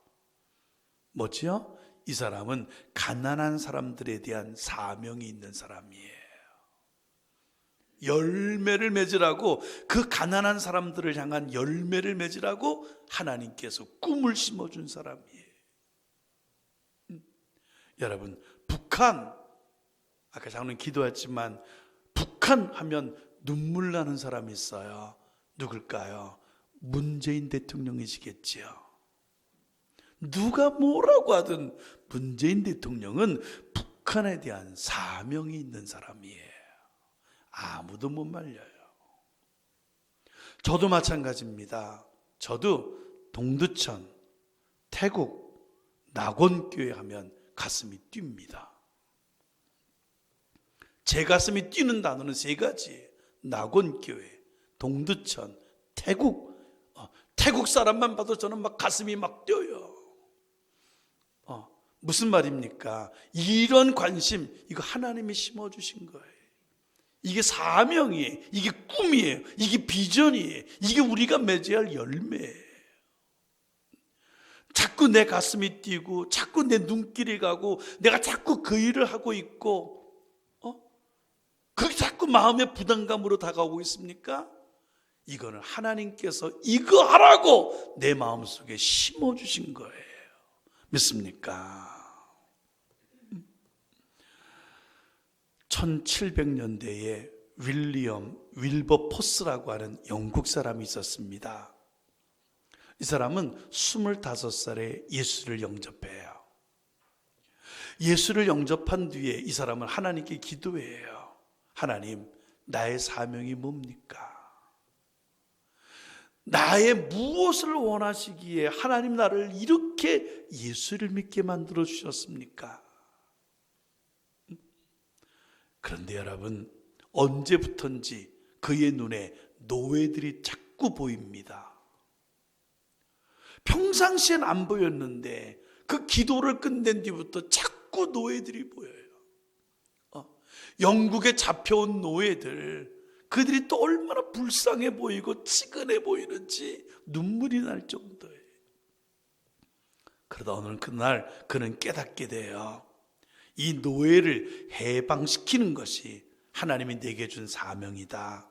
S2: 뭐지요? 이 사람은 가난한 사람들에 대한 사명이 있는 사람이에요. 열매를 맺으라고, 그 가난한 사람들을 향한 열매를 맺으라고 하나님께서 꿈을 심어준 사람이에요. 여러분, 북한, 아까 장로님 기도했지만 북한 하면 눈물 나는 사람이 있어요. 누굴까요? 문재인 대통령이시겠지요. 누가 뭐라고 하든 문재인 대통령은 북한에 대한 사명이 있는 사람이에요. 아무도 못 말려요. 저도 마찬가지입니다. 저도 동두천, 태국, 낙원교회 하면 가슴이 뜁니다. 제 가슴이 뛰는 단어는 세 가지. 낙원교회, 동두천, 태국. 태국 사람만 봐도 저는 막 가슴이 막 뛰어요. 무슨 말입니까? 이런 관심, 이거 하나님이 심어주신 거예요. 이게 사명이에요. 이게 꿈이에요. 이게 비전이에요. 이게 우리가 맺어야 할 열매예요. 자꾸 내 가슴이 뛰고, 자꾸 내 눈길이 가고, 내가 자꾸 그 일을 하고 있고, 그게 자꾸 마음의 부담감으로 다가오고 있습니까? 이거는 하나님께서 이거 하라고 내 마음속에 심어주신 거예요. 믿습니까? 1700년대에 윌리엄 윌버포스라고 하는 영국 사람이 있었습니다. 이 사람은 25살에 예수를 영접해요. 예수를 영접한 뒤에 이 사람은 하나님께 기도해요. 하나님, 나의 사명이 뭡니까? 나의 무엇을 원하시기에 하나님 나를 이렇게 예수를 믿게 만들어 주셨습니까? 그런데 여러분, 언제부턴지 그의 눈에 노예들이 자꾸 보입니다. 평상시엔 안 보였는데 그 기도를 끝낸 뒤부터 자꾸 노예들이 보여요. 영국에 잡혀온 노예들, 그들이 또 얼마나 불쌍해 보이고 치근해 보이는지 눈물이 날 정도예요. 그러다 어느 그날 그는 깨닫게 돼요. 이 노예를 해방시키는 것이 하나님이 내게 준 사명이다.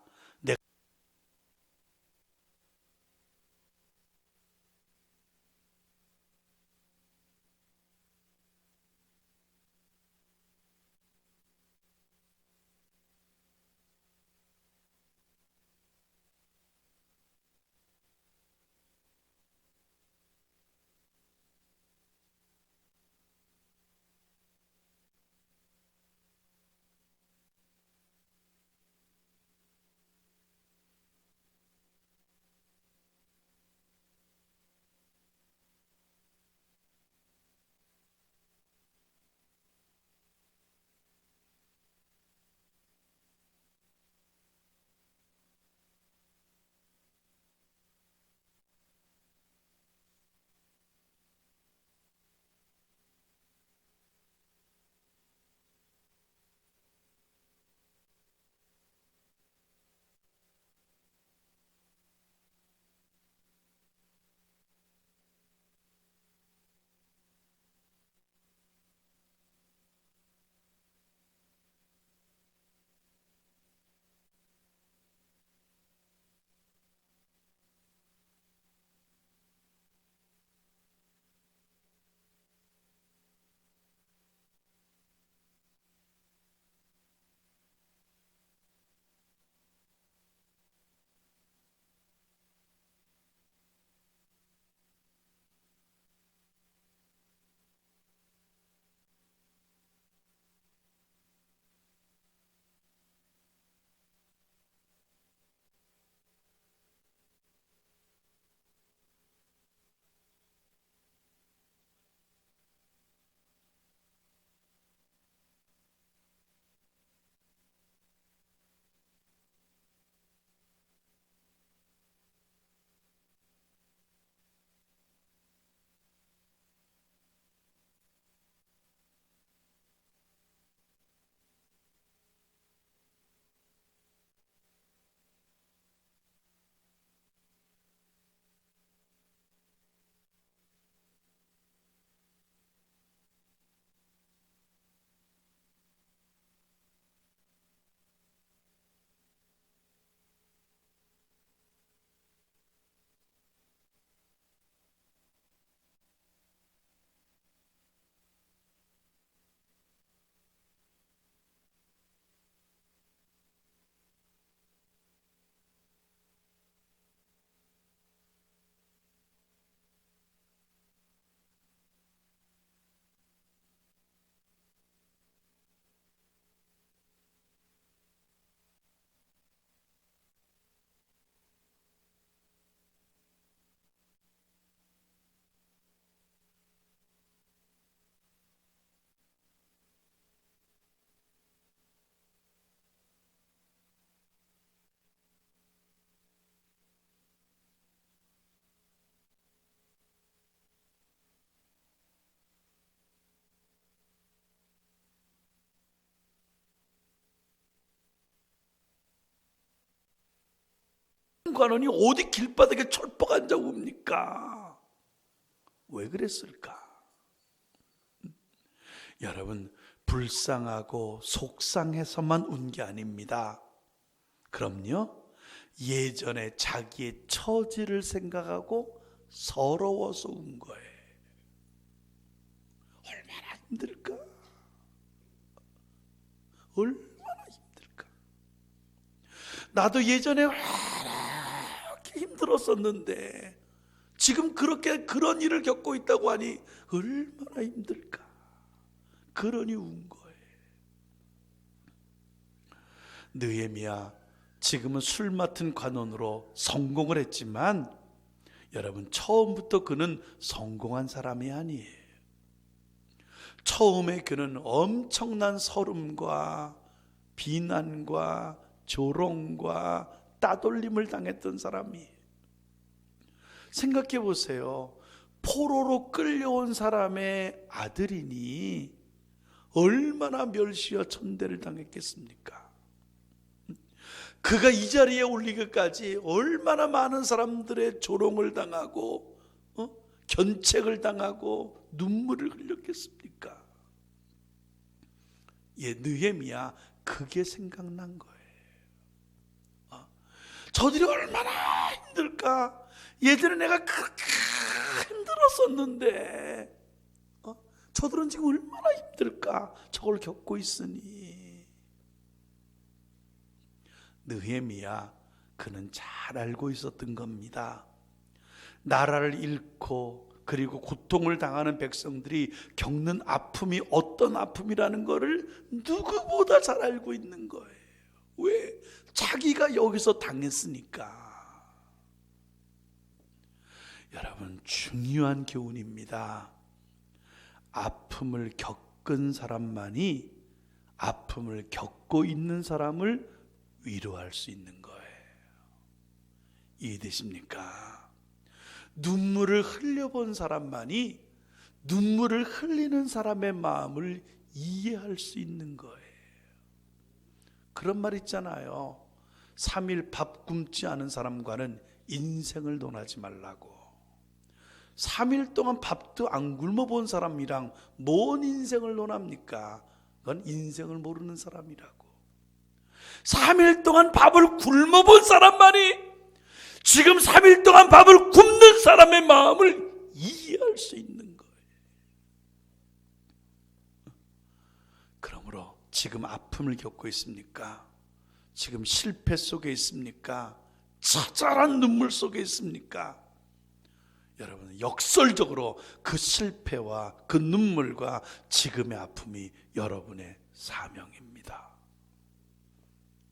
S2: 관원이 어디 길바닥에 철퍽 앉아 웁니까? 왜 그랬을까? 여러분, 불쌍하고 속상해서만 운 게 아닙니다. 그럼요, 예전에 자기의 처지를 생각하고 서러워서 운 거예요. 얼마나 힘들까? 얼마나 힘들까? 나도 예전에 이렇게 힘들었었는데 지금 그렇게 그런 일을 겪고 있다고 하니 얼마나 힘들까? 그러니 운 거예요. 느헤미야 지금은 술 맡은 관원으로 성공을 했지만 여러분, 처음부터 그는 성공한 사람이 아니에요. 처음에 그는 엄청난 서름과 비난과 조롱과 따돌림을 당했던 사람이에요. 생각해 보세요. 포로로 끌려온 사람의 아들이니 얼마나 멸시와 천대를 당했겠습니까? 그가 이 자리에 올리기까지 얼마나 많은 사람들의 조롱을 당하고 견책을 당하고 눈물을 흘렸겠습니까? 느헤미야 그게 생각난 거예요. 저들이 얼마나 힘들까? 예전에 내가 그렇게 힘들었었는데 저들은 지금 얼마나 힘들까? 저걸 겪고 있으니. 느헤미야 그는 잘 알고 있었던 겁니다. 나라를 잃고 그리고 고통을 당하는 백성들이 겪는 아픔이 어떤 아픔이라는 것을 누구보다 잘 알고 있는 거예요. 왜? 자기가 여기서 당했으니까. 여러분, 중요한 교훈입니다. 아픔을 겪은 사람만이 아픔을 겪고 있는 사람을 위로할 수 있는 거예요. 이해되십니까? 눈물을 흘려본 사람만이 눈물을 흘리는 사람의 마음을 이해할 수 있는 거예요. 그런 말 있잖아요. 3일 밥 굶지 않은 사람과는 인생을 논하지 말라고. 3일 동안 밥도 안 굶어본 사람이랑 뭔 인생을 논합니까? 그건 인생을 모르는 사람이라고. 3일 동안 밥을 굶어본 사람만이 지금 3일 동안 밥을 굶는 사람의 마음을 이해할 수 있는 거예요. 그러므로 지금 아픔을 겪고 있습니까? 지금 실패 속에 있습니까? 처절한 눈물 속에 있습니까? 여러분, 역설적으로 그 실패와 그 눈물과 지금의 아픔이 여러분의 사명입니다.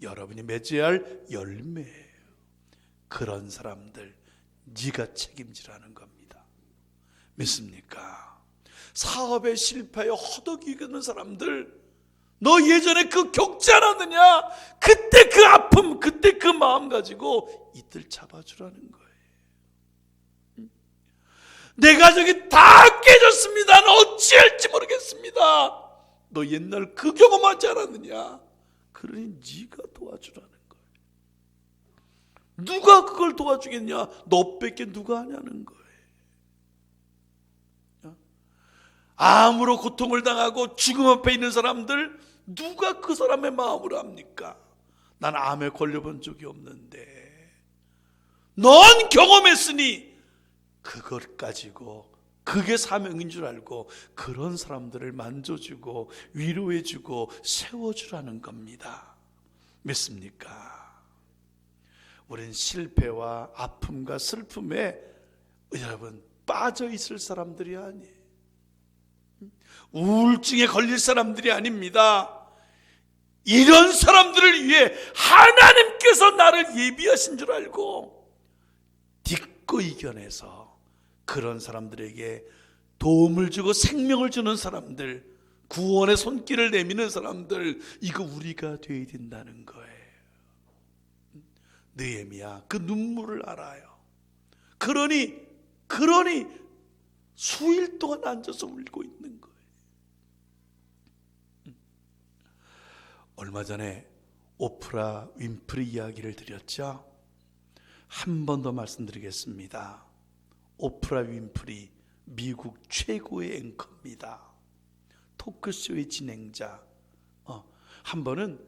S2: 여러분이 맺어야 할 열매예요. 그런 사람들 네가 책임지라는 겁니다. 믿습니까? 사업에 실패하여 허덕이는 사람들, 너 예전에 그 겪지 않았느냐? 그때 그 아픔, 그때 그 마음 가지고 이들 잡아주라는 거예요. 내 가족이 다 깨졌습니다. 너 어찌할지 모르겠습니다. 너 옛날 그 경험하지 않았느냐? 그러니 네가 도와주라는 거예요. 누가 그걸 도와주겠냐? 너밖에 누가 하냐는 거예요. 암으로 고통을 당하고 죽음 앞에 있는 사람들, 누가 그 사람의 마음을 압니까? 난 암에 걸려본 적이 없는데 넌 경험했으니 그걸 가지고 그게 사명인 줄 알고 그런 사람들을 만져주고 위로해주고 세워주라는 겁니다. 믿습니까? 우린 실패와 아픔과 슬픔에 여러분 빠져 있을 사람들이 아니에요. 우울증에 걸릴 사람들이 아닙니다. 이런 사람들을 위해 하나님께서 나를 예비하신 줄 알고 딛고 이겨내서 그런 사람들에게 도움을 주고 생명을 주는 사람들, 구원의 손길을 내미는 사람들, 이거 우리가 되어야 된다는 거예요. 느헤미야 그 눈물을 알아요. 그러니 수일 동안 앉아서 울고 있는 거예요. 얼마 전에 오프라 윈프리 이야기를 드렸죠. 한 번 더 말씀드리겠습니다. 오프라 윈프리 미국 최고의 앵커입니다. 토크쇼의 진행자. 한 번은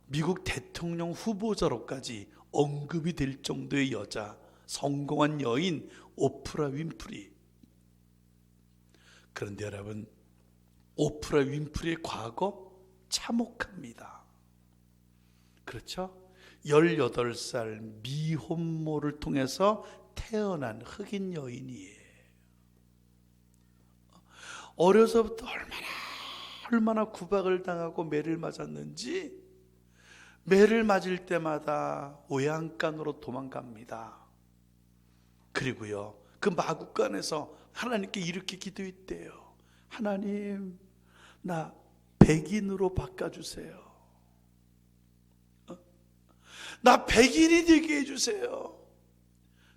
S2: 미국 대통령 후보자로까지 언급이 될 정도의 여자, 성공한 여인 오프라 윈프리. 그런데 여러분, 오프라 윈프리의 과거 참혹합니다. 그렇죠? 18살 미혼모를 통해서 태어난 흑인 여인이에요. 어려서부터 얼마나 구박을 당하고 매를 맞았는지, 매를 맞을 때마다 외양간으로 도망갑니다. 그리고요, 그 마구간에서 하나님께 이렇게 기도했대요. 하나님, 나 백인으로 바꿔주세요. 나 백인이 되게 해주세요.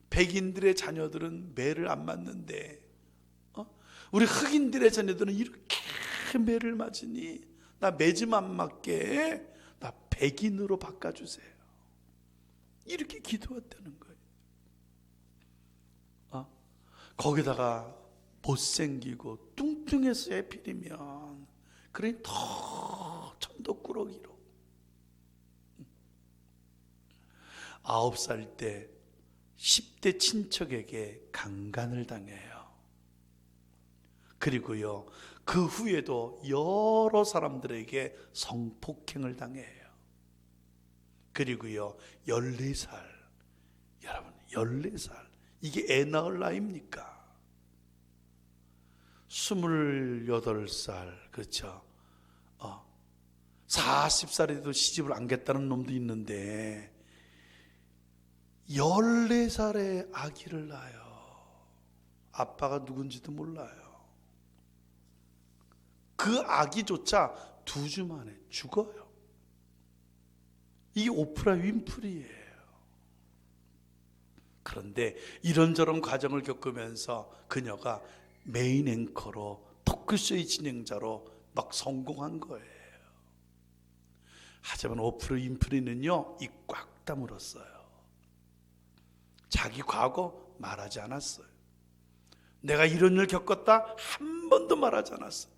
S2: 백인들의 자녀들은 매를 안 맞는데 우리 흑인들의 자녀들은 이렇게 매를 맞으니 나 매 좀 안 맞게 나 백인으로 바꿔주세요. 이렇게 기도했다는 거예요. 거기다가 못생기고 뚱뚱해서 해필이면 그러니 더 천덕꾸러기로. 9살 때 10대 친척에게 강간을 당해요. 그리고요, 그 후에도 여러 사람들에게 성폭행을 당해요. 그리고요, 14살, 여러분 14살, 이게 애 낳을 나이입니까? 28살, 그렇죠? 40살에도 시집을 안 겠다는 놈도 있는데 14살에 아기를 낳아요. 아빠가 누군지도 몰라요. 그 아기조차 2주 만에 죽어요. 이게 오프라 윈프리예요. 그런데 이런저런 과정을 겪으면서 그녀가 메인 앵커로, 토크쇼의 진행자로 막 성공한 거예요. 하지만 오프라 윈프리는요, 입 꽉 다물었어요. 자기 과거 말하지 않았어요. 내가 이런 일 겪었다 한 번도 말하지 않았어요.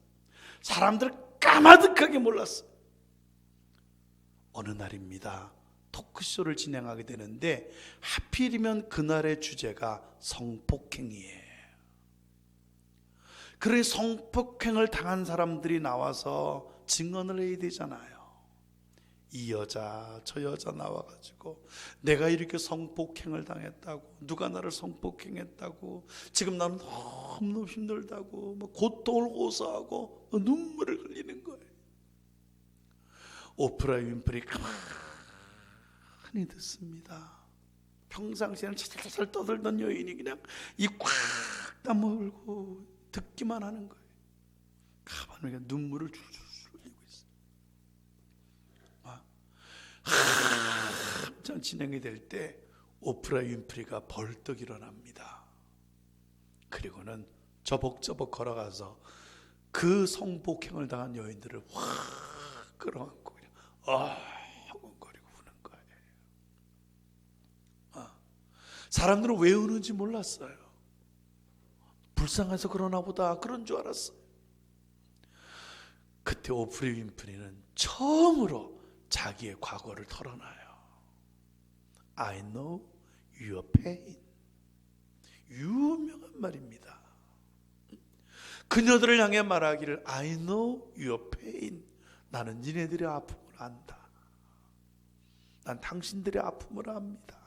S2: 사람들 까마득하게 몰랐어요. 어느 날입니다. 토크쇼를 진행하게 되는데 하필이면 그날의 주제가 성폭행이에요. 그러니 성폭행을 당한 사람들이 나와서 증언을 해야 되잖아요. 이 여자 저 여자 나와가지고 내가 이렇게 성폭행을 당했다고, 누가 나를 성폭행했다고, 지금 나는 너무 힘들다고 막 고통을 호소하고 눈물을 흘리는 거예요. 오프라 윈프리 가만히 듣습니다. 평상시에는 살살 떠들던 여인이 그냥 입 꽉 다물고 듣기만 하는 거예요. 가만히 눈물을 줄줄 흘리고 있어요. 한참 진행이 될 때 오프라 윈프리가 벌떡 일어납니다. 그리고는 저벅저벅 걸어가서 그 성폭행을 당한 여인들을 확 끌어안고 그냥 허공거리고 우는 거예요. 사람들은 왜 우는지 몰랐어요. 불쌍해서 그러나 보다, 그런 줄 알았어요. 그때 오프라 윈프리는 처음으로 자기의 과거를 털어놔요. I know your pain. 유명한 말입니다. 그녀들을 향해 말하기를 I know your pain. 나는 니네들의 아픔을 안다. 난 당신들의 아픔을 압니다.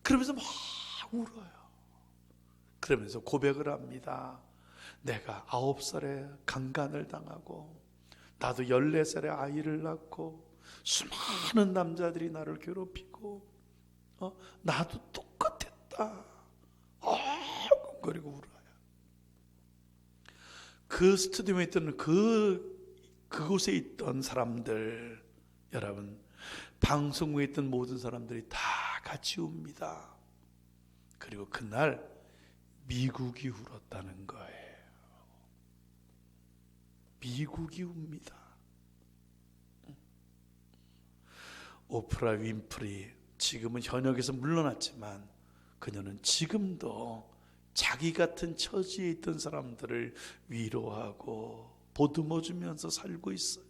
S2: 그러면서 막 울어요. 그러면서 고백을 합니다. 내가 9살에 강간을 당하고 나도 14살에 아이를 낳고 수많은 남자들이 나를 괴롭히고 나도 똑같았다. 엉엉거리고 울어요. 그 스튜디오에 있던 그곳에 있던 사람들, 여러분, 방송국에 있던 모든 사람들이 다 같이 웁니다. 그리고 그날 미국이 울었다는 거예요. 미국이 웁니다. 오프라 윈프리 지금은 현역에서 물러났지만 그녀는 지금도 자기 같은 처지에 있던 사람들을 위로하고 보듬어주면서 살고 있어요.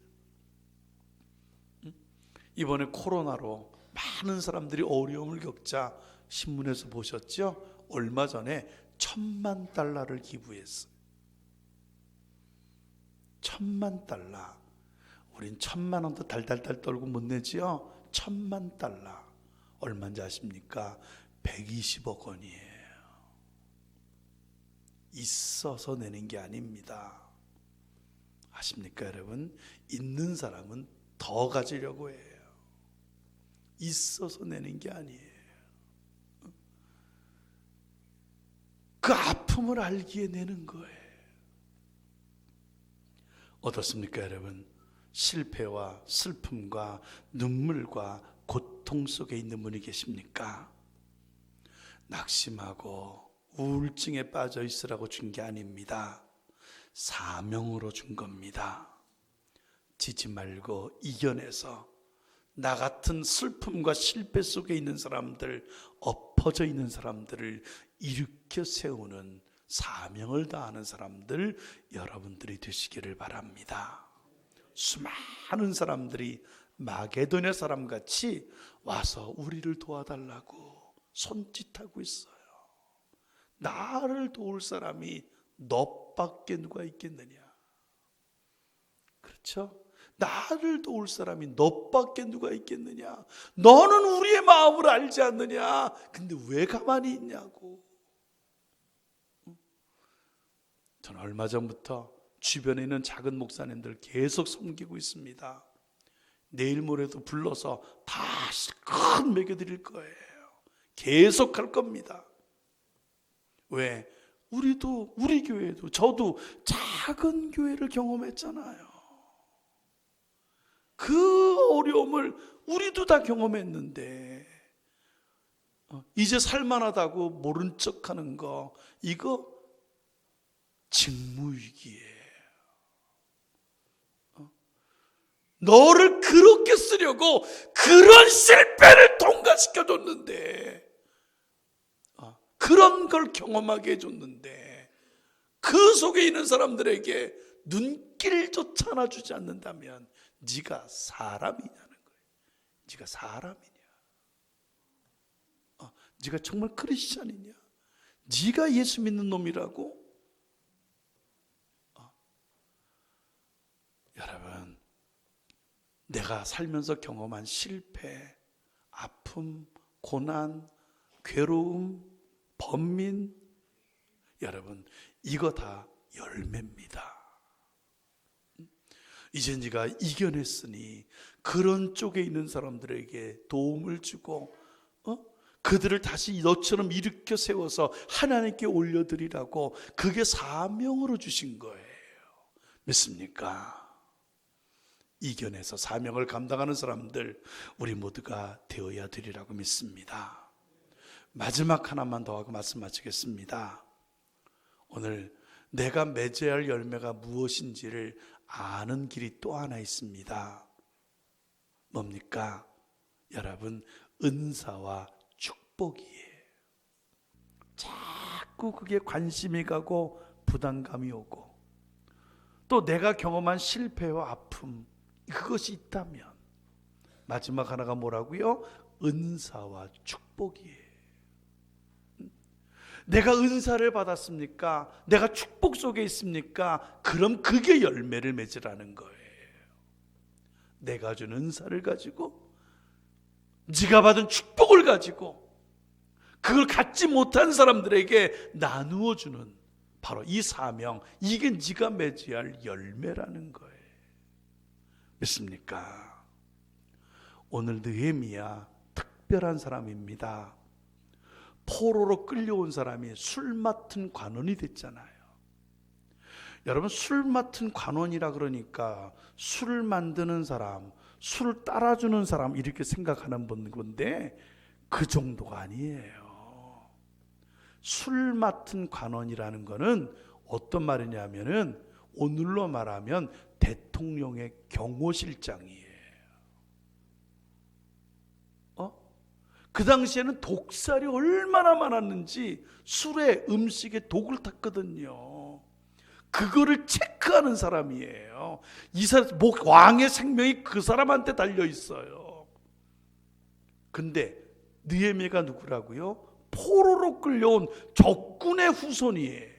S2: 이번에 코로나로 많은 사람들이 어려움을 겪자 신문에서 보셨죠? 얼마 전에 $10,000,000를 기부했어요. $10,000,000. 우린 1,000,000원도 달달달 떨고 못 내지요. $10,000,000 얼마인지 아십니까? 120억 원이에요. 있어서 내는 게 아닙니다. 아십니까 여러분? 있는 사람은 더 가지려고 해요. 있어서 내는 게 아니에요. 그 아픔을 알기에 내는 거예요. 어떻습니까 여러분? 실패와 슬픔과 눈물과 고통 속에 있는 분이 계십니까? 낙심하고 우울증에 빠져 있으라고 준 게 아닙니다. 사명으로 준 겁니다. 지지 말고 이겨내서 나 같은 슬픔과 실패 속에 있는 사람들, 엎어져 있는 사람들을 일으켜 세우는 사명을 다하는 사람들 여러분들이 되시기를 바랍니다. 수많은 사람들이 마게도냐 사람같이 와서 우리를 도와달라고 손짓하고 있어요. 나를 도울 사람이 너밖에 누가 있겠느냐? 그렇죠? 나를 도울 사람이 너밖에 누가 있겠느냐? 너는 우리의 마음을 알지 않느냐? 근데 왜 가만히 있냐고. 저는 얼마 전부터 주변에 있는 작은 목사님들 계속 섬기고 있습니다. 내일 모레도 불러서 다시 큰 먹여드릴 거예요. 계속 할 겁니다. 왜? 우리도, 우리 교회도, 저도 작은 교회를 경험했잖아요. 그 어려움을 우리도 다 경험했는데 이제 살만하다고 모른 척하는 거, 이거 직무유기예요. 너를 그렇게 쓰려고 그런 실패를 통과시켜줬는데, 그런 걸 경험하게 해줬는데, 그 속에 있는 사람들에게 눈길조차 하나주지 않는다면 네가 사람이냐는 거예요. 네가 사람이냐? 네가 정말 크리스찬이냐? 네가 예수 믿는 놈이라고? 여러분, 내가 살면서 경험한 실패, 아픔, 고난, 괴로움, 번민, 여러분 이거 다 열매입니다. 이제 네가 이겨냈으니 그런 쪽에 있는 사람들에게 도움을 주고 그들을 다시 너처럼 일으켜 세워서 하나님께 올려드리라고, 그게 사명으로 주신 거예요. 믿습니까? 이겨내서 사명을 감당하는 사람들 우리 모두가 되어야 되리라고 믿습니다. 마지막 하나만 더 하고 말씀 마치겠습니다. 오늘 내가 맺어야 할 열매가 무엇인지를 아는 길이 또 하나 있습니다. 뭡니까? 여러분, 은사와 축복이에요. 자꾸 그게 관심이 가고 부담감이 오고, 또 내가 경험한 실패와 아픔, 그것이 있다면 마지막 하나가 뭐라고요? 은사와 축복이에요. 내가 은사를 받았습니까? 내가 축복 속에 있습니까? 그럼 그게 열매를 맺으라는 거예요. 내가 준 은사를 가지고, 네가 받은 축복을 가지고 그걸 갖지 못한 사람들에게 나누어 주는 바로 이 사명, 이게 네가 맺어야 할 열매라는 거예요. 믿습니까? 오늘 느헤미야 특별한 사람입니다. 포로로 끌려온 사람이 술 맡은 관원이 됐잖아요. 여러분, 술 맡은 관원이라 그러니까 술을 만드는 사람, 술을 따라주는 사람 이렇게 생각하는 건데 그 정도가 아니에요. 술 맡은 관원이라는 거는 어떤 말이냐면은 오늘로 말하면 대통령의 경호실장이에요. 그 당시에는 독살이 얼마나 많았는지 술에 음식에 독을 탔거든요. 그거를 체크하는 사람이에요. 이 사람 왕의 생명이 그 사람한테 달려 있어요. 근데 느헤미야가 누구라고요? 포로로 끌려온 적군의 후손이에요.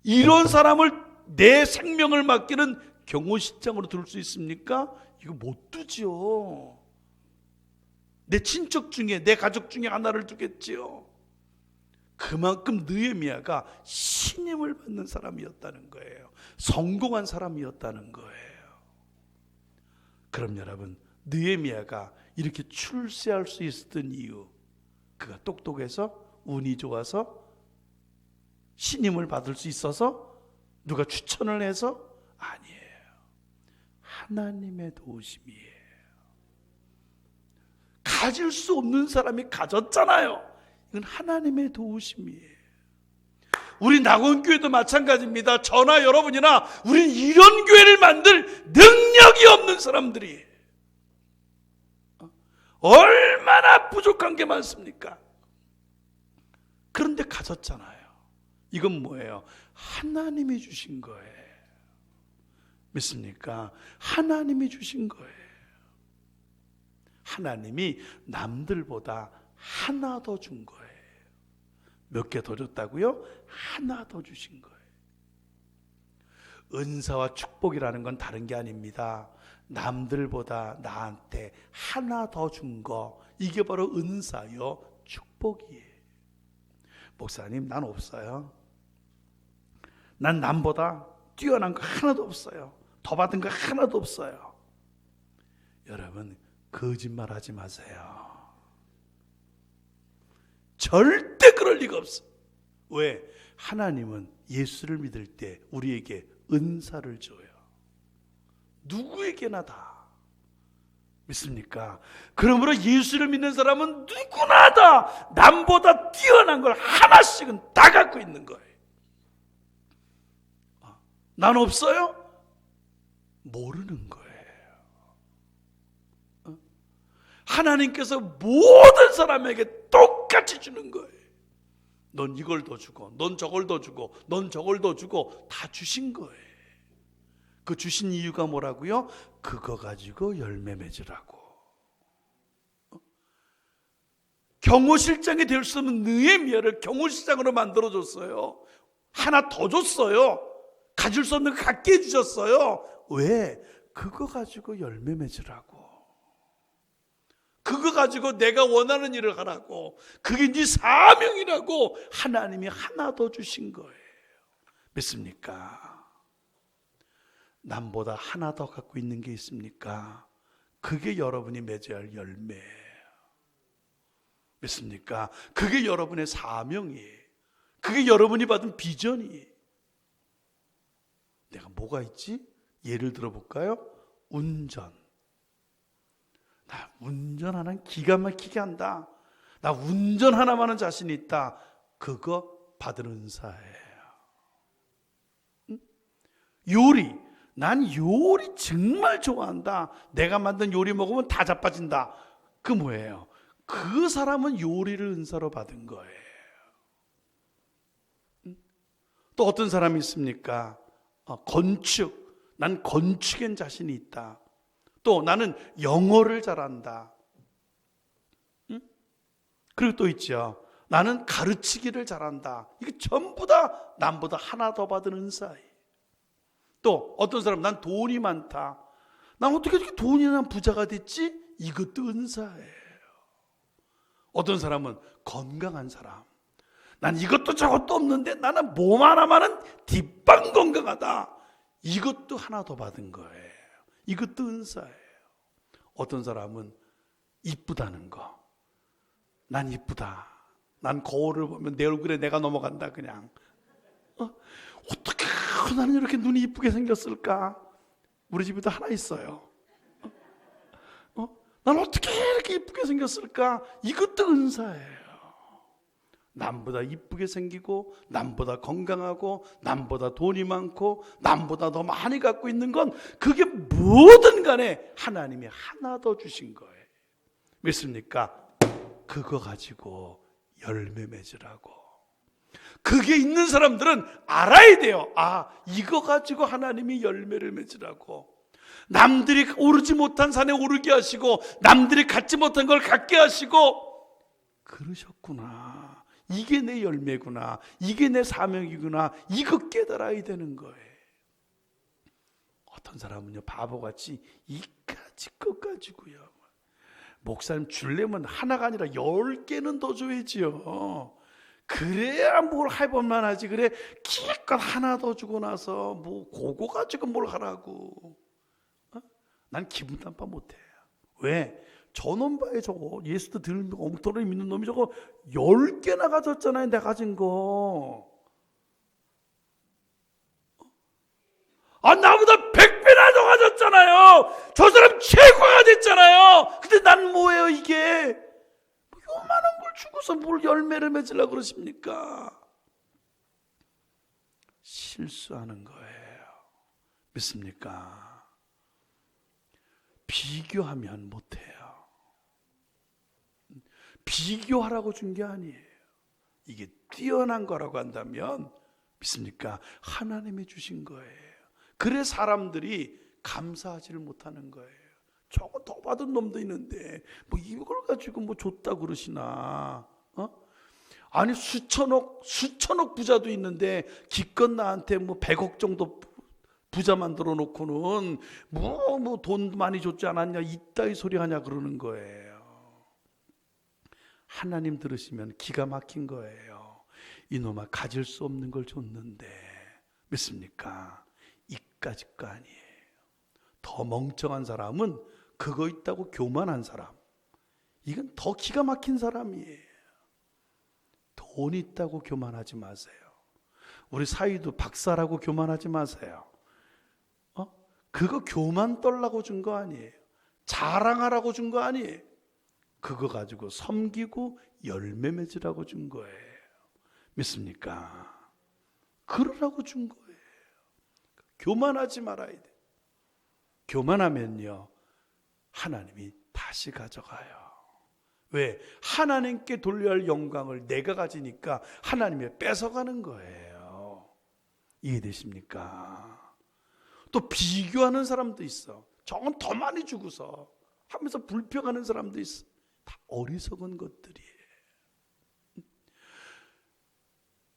S2: 이런 사람을 내 생명을 맡기는 경호실장으로 둘 수 있습니까? 이거 못 두지요. 내 친척 중에, 내 가족 중에 하나를 두겠지요. 그만큼 느헤미야가 신임을 받는 사람이었다는 거예요. 성공한 사람이었다는 거예요. 그럼 여러분, 느헤미야가 이렇게 출세할 수 있었던 이유, 그가 똑똑해서, 운이 좋아서, 신임을 받을 수 있어서, 누가 추천을 해서? 아니에요. 하나님의 도우심이에요. 가질 수 없는 사람이 가졌잖아요. 이건 하나님의 도우심이에요. 우리 낙원교회도 마찬가지입니다. 저나 여러분이나 우리는 이런 교회를 만들 능력이 없는 사람들이 얼마나 부족한 게 많습니까? 그런데 가졌잖아요. 이건 뭐예요? 하나님이 주신 거예요. 믿습니까? 하나님이 주신 거예요. 하나님이 남들보다 하나 더 준 거예요. 몇 개 더 줬다고요? 하나 더 주신 거예요. 은사와 축복이라는 건 다른 게 아닙니다. 남들보다 나한테 하나 더 준 거, 이게 바로 은사요 축복이에요. 목사님, 난 없어요. 난 남보다 뛰어난 거 하나도 없어요. 더 받은 거 하나도 없어요. 여러분, 거짓말하지 마세요. 절대 그럴 리가 없어. 왜? 하나님은 예수를 믿을 때 우리에게 은사를 줘요. 누구에게나 다. 믿습니까? 그러므로 예수를 믿는 사람은 누구나 다 남보다 뛰어난 걸 하나씩은 다 갖고 있는 거예요. 난 없어요? 모르는 거예요. 하나님께서 모든 사람에게 똑같이 주는 거예요. 넌 이걸 더 주고, 넌 저걸 더 주고, 넌 저걸 더 주고, 다 주신 거예요. 그 주신 이유가 뭐라고요? 그거 가지고 열매 맺으라고. 경호실장이 될 수 없는 느헤미야를 경호실장으로 만들어줬어요. 하나 더 줬어요. 가질 수 없는 거 갖게 해주셨어요. 왜? 그거 가지고 열매 맺으라고. 그거 가지고 내가 원하는 일을 하라고. 그게 네 사명이라고 하나님이 하나 더 주신 거예요. 믿습니까? 남보다 하나 더 갖고 있는 게 있습니까? 그게 여러분이 맺어야 할 열매예요. 믿습니까? 그게 여러분의 사명이에요. 그게 여러분이 받은 비전이에요. 내가 뭐가 있지? 예를 들어볼까요? 운전. 나 운전 하나는 기가 막히게 한다. 나 운전 하나만은 자신 있다. 그거 받은 은사예요. 요리. 난 요리 정말 좋아한다. 내가 만든 요리 먹으면 다 자빠진다. 그 뭐예요? 그 사람은 요리를 은사로 받은 거예요. 또 어떤 사람이 있습니까? 건축. 난 건축엔 자신이 있다. 또 나는 영어를 잘한다. 그리고 또 있죠. 나는 가르치기를 잘한다. 이게 전부 다 남보다 하나 더 받은 은사예요. 또 어떤 사람, 난 돈이 많다. 난 어떻게 이렇게 돈이 난 부자가 됐지? 이것도 은사예요. 어떤 사람은 건강한 사람. 난 이것도 저것도 없는데 나는 몸 하나만은 뒷방 건강하다. 이것도 하나 더 받은 거예요. 이것도 은사예요. 어떤 사람은 이쁘다는 거. 난 이쁘다. 난 거울을 보면 내 얼굴에 내가 넘어간다 그냥. 어떻게 나는 이렇게 눈이 이쁘게 생겼을까? 우리 집에도 하나 있어요. 난 어떻게 이렇게 이쁘게 생겼을까? 이것도 은사예요. 남보다 이쁘게 생기고, 남보다 건강하고, 남보다 돈이 많고, 남보다 더 많이 갖고 있는 건 그게 뭐든 간에 하나님이 하나 더 주신 거예요. 믿습니까? 그거 가지고 열매 맺으라고. 그게 있는 사람들은 알아야 돼요. 아, 이거 가지고 하나님이 열매를 맺으라고. 남들이 오르지 못한 산에 오르게 하시고 남들이 갖지 못한 걸 갖게 하시고 그러셨구나. 이게 내 열매구나. 이게 내 사명이구나. 이거 깨달아야 되는 거예요. 어떤 사람은요, 바보같이 이까지 것 가지고요, 목사님 줄려면 하나가 아니라 10개는 더 줘야지요. 그래야 뭘 해볼만 하지. 그래 기껏 하나 더 주고 나서 뭐 그거 가지고 뭘 하라고. 난 기분 딴바 못해. 왜? 저놈 봐요. 저거 예수도 들은 엉터리 믿는 놈이 저거 10개나 가졌잖아요. 내가 가진 거. 아, 나보다 100배나 더 가졌잖아요. 저 사람 최고가 됐잖아요. 근데 난 뭐예요 이게? 요만한 걸 주고서 뭘 열매를 맺으려고 그러십니까? 실수하는 거예요. 믿습니까? 비교하면 못해요. 비교하라고 준 게 아니에요. 이게 뛰어난 거라고 한다면 믿습니까? 하나님이 주신 거예요. 그래 사람들이 감사하지를 못하는 거예요. 저거 더 받은 놈도 있는데 뭐 이걸 가지고 뭐 줬다 그러시나? 아니 수천억 부자도 있는데 기껏 나한테 뭐 100억 정도 부자 만들어 놓고는 뭐 돈 많이 줬지 않았냐 이따위 소리 하냐 그러는 거예요. 하나님 들으시면 기가 막힌 거예요. 이놈아 가질 수 없는 걸 줬는데 믿습니까? 이까짓 거 아니에요. 더 멍청한 사람은 그거 있다고 교만한 사람. 이건 더 기가 막힌 사람이에요. 돈 있다고 교만하지 마세요. 우리 사위도 박사라고 교만하지 마세요. 그거 교만 떨라고 준 거 아니에요. 자랑하라고 준 거 아니에요. 그거 가지고 섬기고 열매 맺으라고 준 거예요. 믿습니까? 그러라고 준 거예요. 교만하지 말아야 돼. 교만하면요, 하나님이 다시 가져가요. 왜? 하나님께 돌려야 할 영광을 내가 가지니까 하나님이 뺏어가는 거예요. 이해되십니까? 또 비교하는 사람도 있어. 저건 더 많이 주고서 하면서 불평하는 사람도 있어. 다 어리석은 것들이에요.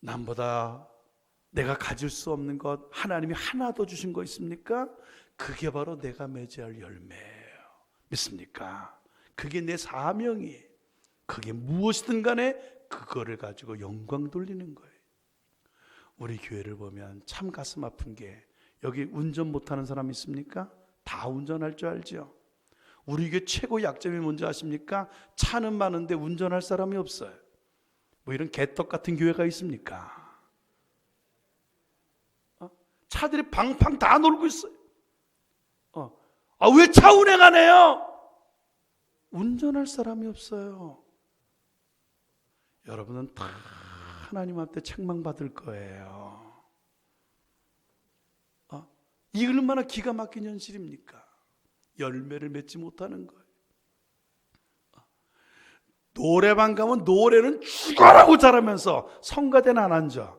S2: 남보다 내가 가질 수 없는 것 하나님이 하나 더 주신 거 있습니까? 그게 바로 내가 맺어야 할 열매예요. 믿습니까? 그게 내 사명이에요. 그게 무엇이든 간에 그거를 가지고 영광 돌리는 거예요. 우리 교회를 보면 참 가슴 아픈 게 여기 운전 못하는 사람 있습니까? 다 운전할 줄 알죠? 우리 교회 최고 약점이 뭔지 아십니까? 차는 많은데 운전할 사람이 없어요. 뭐 이런 개떡 같은 교회가 있습니까? 차들이 팡팡 다 놀고 있어요. 왜 차 운행 안 해요? 운전할 사람이 없어요. 여러분은 다 하나님한테 책망받을 거예요. 이 얼마나 기가 막힌 현실입니까? 열매를 맺지 못하는 거예요. 노래방 가면 노래는 죽어라고 잘하면서 성가대는 안 앉아.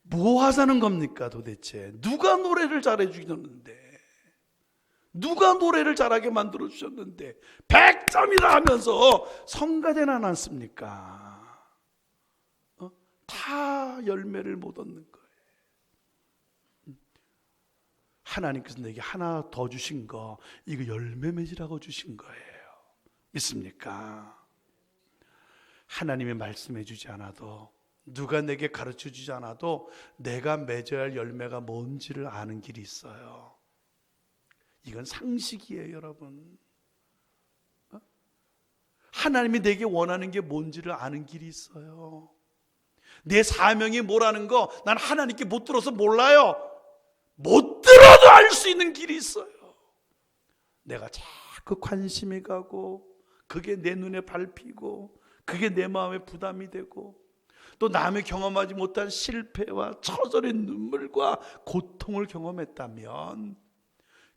S2: 뭐 하자는 겁니까 도대체? 누가 노래를 잘해 주셨는데, 누가 노래를 잘하게 만들어 주셨는데 100점이라 하면서 성가대는 안 앉습니까? 다 열매를 못 얻는 거예요. 하나님께서 내게 하나 더 주신 거, 이거 열매 맺으라고 주신 거예요. 믿습니까? 하나님이 말씀해 주지 않아도, 누가 내게 가르쳐 주지 않아도 내가 맺어야 할 열매가 뭔지를 아는 길이 있어요. 이건 상식이에요, 여러분. 하나님이 내게 원하는 게 뭔지를 아는 길이 있어요. 내 사명이 뭐라는 거 난 하나님께 못 들어서 몰라요. 못 들어도 알 수 있는 길이 있어요. 내가 자꾸 관심이 가고 그게 내 눈에 밟히고 그게 내 마음에 부담이 되고 또 남이 경험하지 못한 실패와 처절한 눈물과 고통을 경험했다면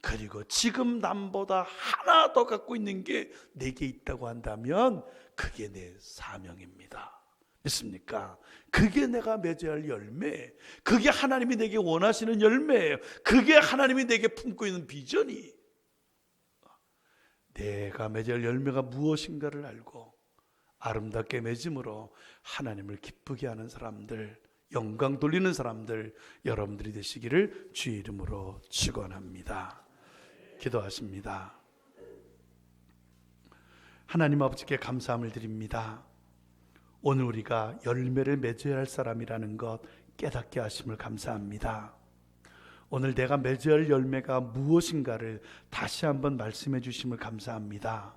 S2: 그리고 지금 남보다 하나 더 갖고 있는 게 내게 있다고 한다면 그게 내 사명입니다. 믿습니까? 그게 내가 맺어야 할 열매, 그게 하나님이 내게 원하시는 열매예요. 그게 하나님이 내게 품고 있는 비전이, 내가 맺어야 할 열매가 무엇인가를 알고 아름답게 맺음으로 하나님을 기쁘게 하는 사람들, 영광 돌리는 사람들 여러분들이 되시기를 주의 이름으로 축원합니다. 기도하십니다. 하나님 아버지께 감사함을 드립니다. 오늘 우리가 열매를 맺어야 할 사람이라는 것 깨닫게 하심을 감사합니다. 오늘 내가 맺어야 할 열매가 무엇인가를 다시 한번 말씀해 주심을 감사합니다.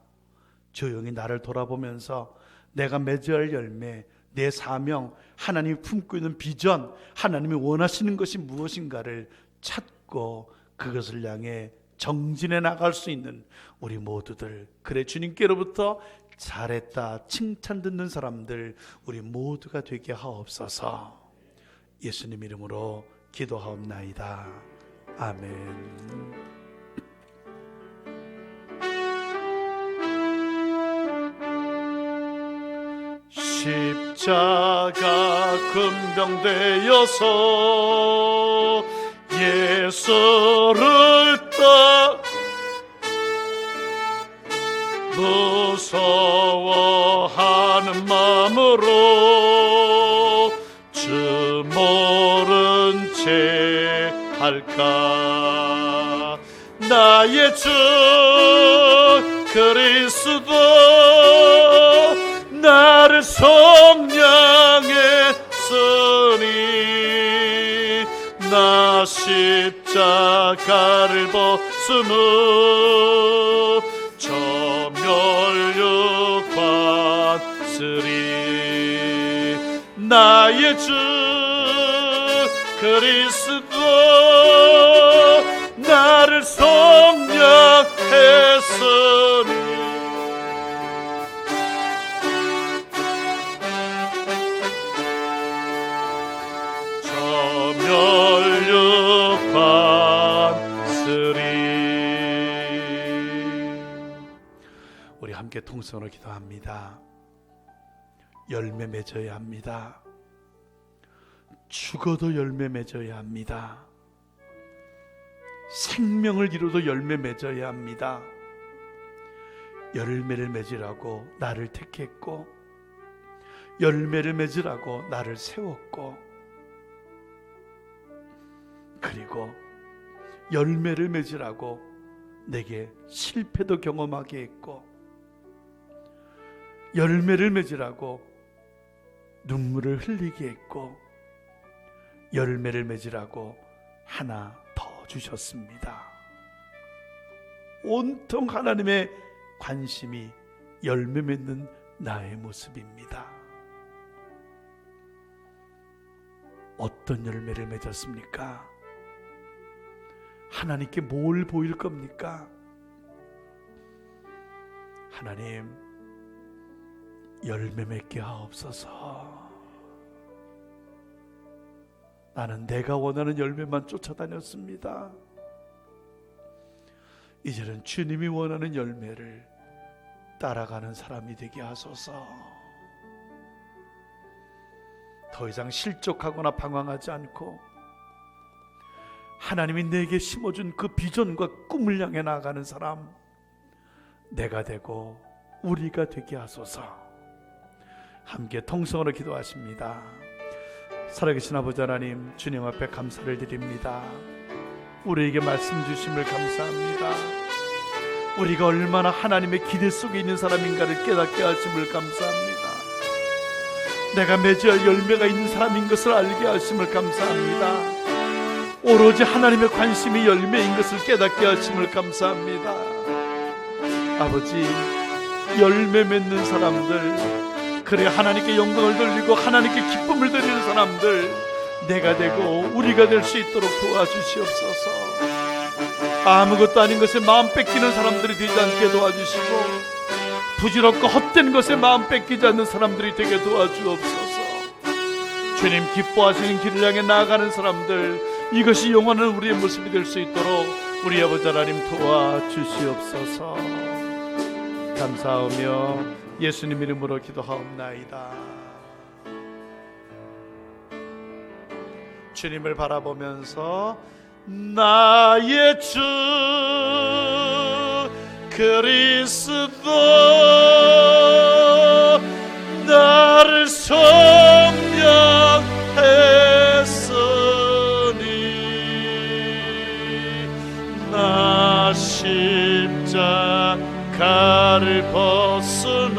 S2: 조용히 나를 돌아보면서 내가 맺어야 할 열매, 내 사명, 하나님이 품고 있는 비전, 하나님이 원하시는 것이 무엇인가를 찾고 그것을 향해 정진해 나갈 수 있는 우리 모두들, 그래 주님께로부터 잘했다 칭찬 듣는 사람들 우리 모두가 되게 하옵소서. 예수님 이름으로 기도하옵나이다. 아멘.
S1: 십자가 금병되어서 예수를 따 무서워하는 마음으로 주 모른 채 할까. 나의 주 그리스도 나를 속량했으니 나 십자가를 벗으므 저 멸류관 쓰리. 나의 주 그리스도 나를 속량했으니
S2: 우리 함께 통성으로 기도합니다. 열매 맺어야 합니다. 죽어도 열매 맺어야 합니다. 생명을 이루도 열매 맺어야 합니다. 열매를 맺으라고 나를 택했고, 열매를 맺으라고 나를 세웠고, 그리고 열매를 맺으라고 내게 실패도 경험하게 했고, 열매를 맺으라고 눈물을 흘리게 했고, 열매를 맺으라고 하나 더 주셨습니다. 온통 하나님의 관심이 열매 맺는 나의 모습입니다. 어떤 열매를 맺었습니까? 하나님께 뭘 보일 겁니까? 하나님, 열매 맺게 하옵소서. 나는 내가 원하는 열매만 쫓아다녔습니다. 이제는 주님이 원하는 열매를 따라가는 사람이 되게 하소서. 더 이상 실족하거나 방황하지 않고 하나님이 내게 심어준 그 비전과 꿈을 향해 나아가는 사람, 내가 되고 우리가 되게 하소서. 함께 통성으로 기도하십니다. 살아계신 아버지 하나님, 주님 앞에 감사를 드립니다. 우리에게 말씀 주심을 감사합니다. 우리가 얼마나 하나님의 기대 속에 있는 사람인가를 깨닫게 하심을 감사합니다. 내가 맺어야 할 열매가 있는 사람인 것을 알게 하심을 감사합니다. 오로지 하나님의 관심이 열매인 것을 깨닫게 하심을 감사합니다. 아버지, 열매 맺는 사람들, 그래 하나님께 영광을 돌리고 하나님께 기쁨을 드리는 사람들, 내가 되고 우리가 될 수 있도록 도와주시옵소서. 아무것도 아닌 것에 마음 뺏기는 사람들이 되지 않게 도와주시고, 부질없고 헛된 것에 마음 뺏기지 않는 사람들이 되게 도와주옵소서. 주님 기뻐하시는 길을 향해 나아가는 사람들, 이것이 영원한 우리의 모습이 될 수 있도록 우리 아버지 하나님 도와주시옵소서. 감사하며 예수님 이름으로 기도하옵나이다. 주님을 바라보면서 나의 주 그리스도 나를 성령했으니 나 십자가를 벗은 후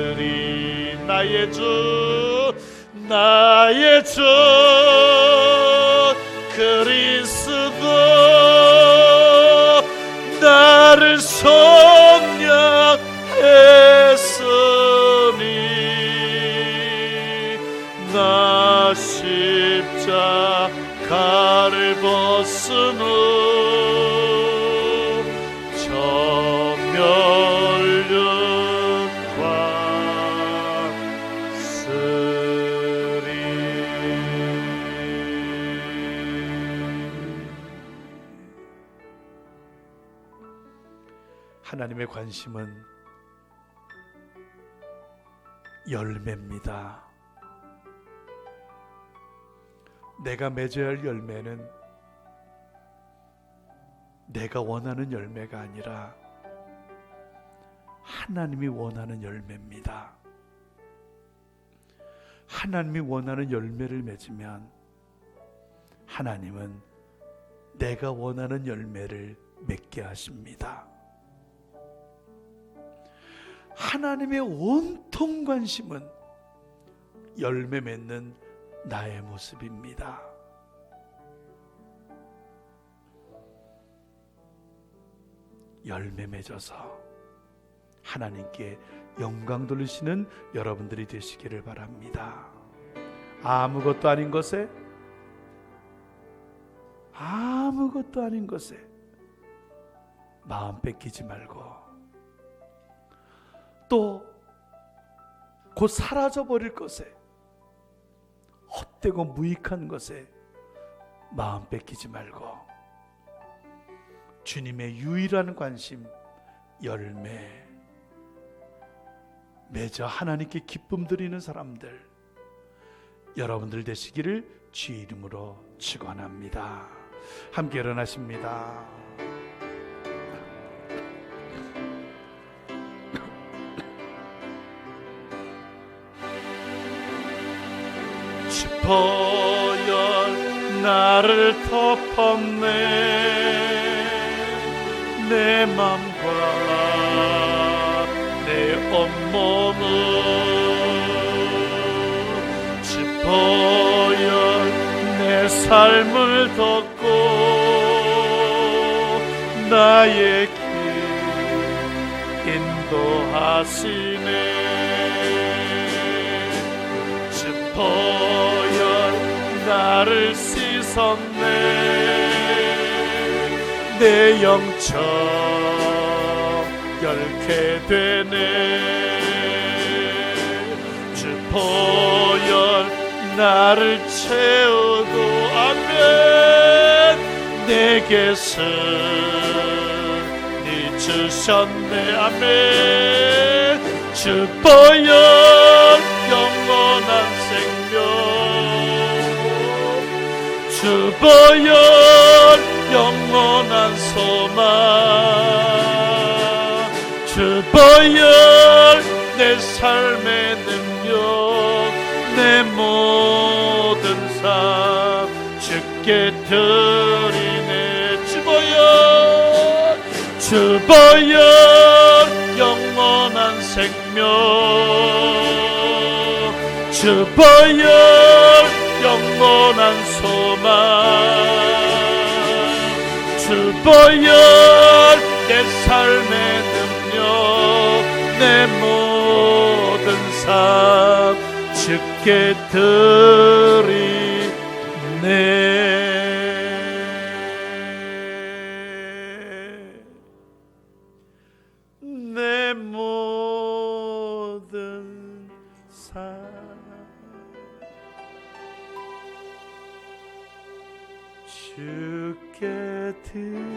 S2: 저멸육광쓰리 나의 주 그리스도 나를 성령했으니 나 십자가를 벗은 후 저멸육광쓰리. 하나님의 관심은 열매입니다. 내가 맺어야 할 열매는 내가 원하는 열매가 아니라 하나님이 원하는 열매입니다. 하나님이 원하는 열매를 맺으면 하나님은 내가 원하는 열매를 맺게 하십니다. 하나님의 온통 관심은 열매 맺는 나의 모습입니다. 열매 맺어서 하나님께 영광 돌리시는 여러분들이 되시기를 바랍니다. 아무것도 아닌 것에 마음 뺏기지 말고 또 곧 사라져버릴 것에 헛되고 무익한 것에 마음 뺏기지 말고 주님의 유일한 관심 열매 맺어 하나님께 기쁨 드리는 사람들 여러분들 되시기를 주의 이름으로 축원합니다. 함께 일어나십니다. 지퍼열 나를 덮었네. 내 맘과 내 온몸은 지퍼열 내 삶을 덮고 나의 길 인도하시네. 지퍼열 나를 씻었네. 내 영청 열게 되네. 지퍼열 나를 채우고 아멘. 내게서 니 주셨네 아멘. 지퍼열 영원한 생명 지퍼열 영원한 소망 지퍼열 내 삶의 능력 내 모든 삶 주께 드리네. 지퍼열 영원한 생명 지퍼열 영원한 소망 지퍼열 내 삶의 능력 내 모든 삶 주께 드리네. 내 모든 삶 주께 드리네.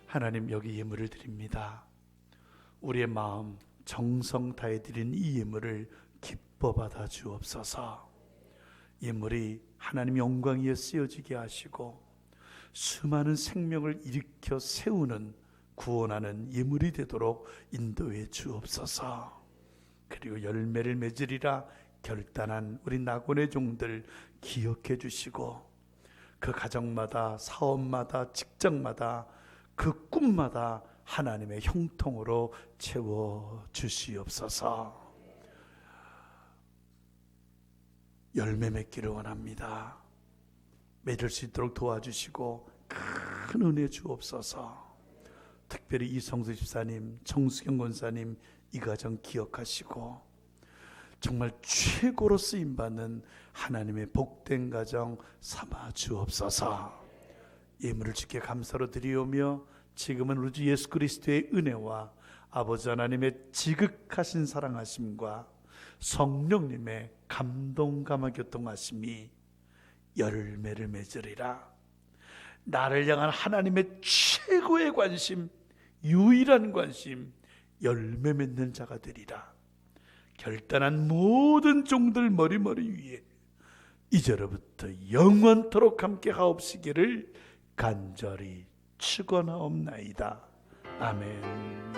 S2: 하나님, 여기 예물을 드립니다. 우리의 마음 정성 다해 드린 이 예물을 기뻐 받아 주옵소서. 예물이 하나님 영광 위에 쓰여지게 하시고 수많은 생명을 일으켜 세우는 구원하는 예물이 되도록 인도해 주옵소서. 그리고 열매를 맺으리라 결단한 우리 낙원의 종들 기억해 주시고 그 가정마다 사업마다 직장마다 그 꿈마다 하나님의 형통으로 채워 주시옵소서. 열매 맺기를 원합니다. 맺을 수 있도록 도와주시고 큰 은혜 주옵소서. 특별히 이성수 집사님, 정수경 권사님 이 가정 기억하시고 정말 최고로 쓰임받는 하나님의 복된 가정 삼아 주옵소서. 예물을 주께 감사로 드리오며 지금은 우리 주 예수 그리스도의 은혜와 아버지 하나님의 지극하신 사랑하심과 성령님의 감동감화 교통하심이 열매를 맺으리라. 나를 향한 하나님의 최고의 관심, 유일한 관심, 열매 맺는 자가 되리라. 결단한 모든 종들 머리머리 위에 이제로부터 영원토록 함께 하옵시기를 간절히 축원하옵나이다. 아멘.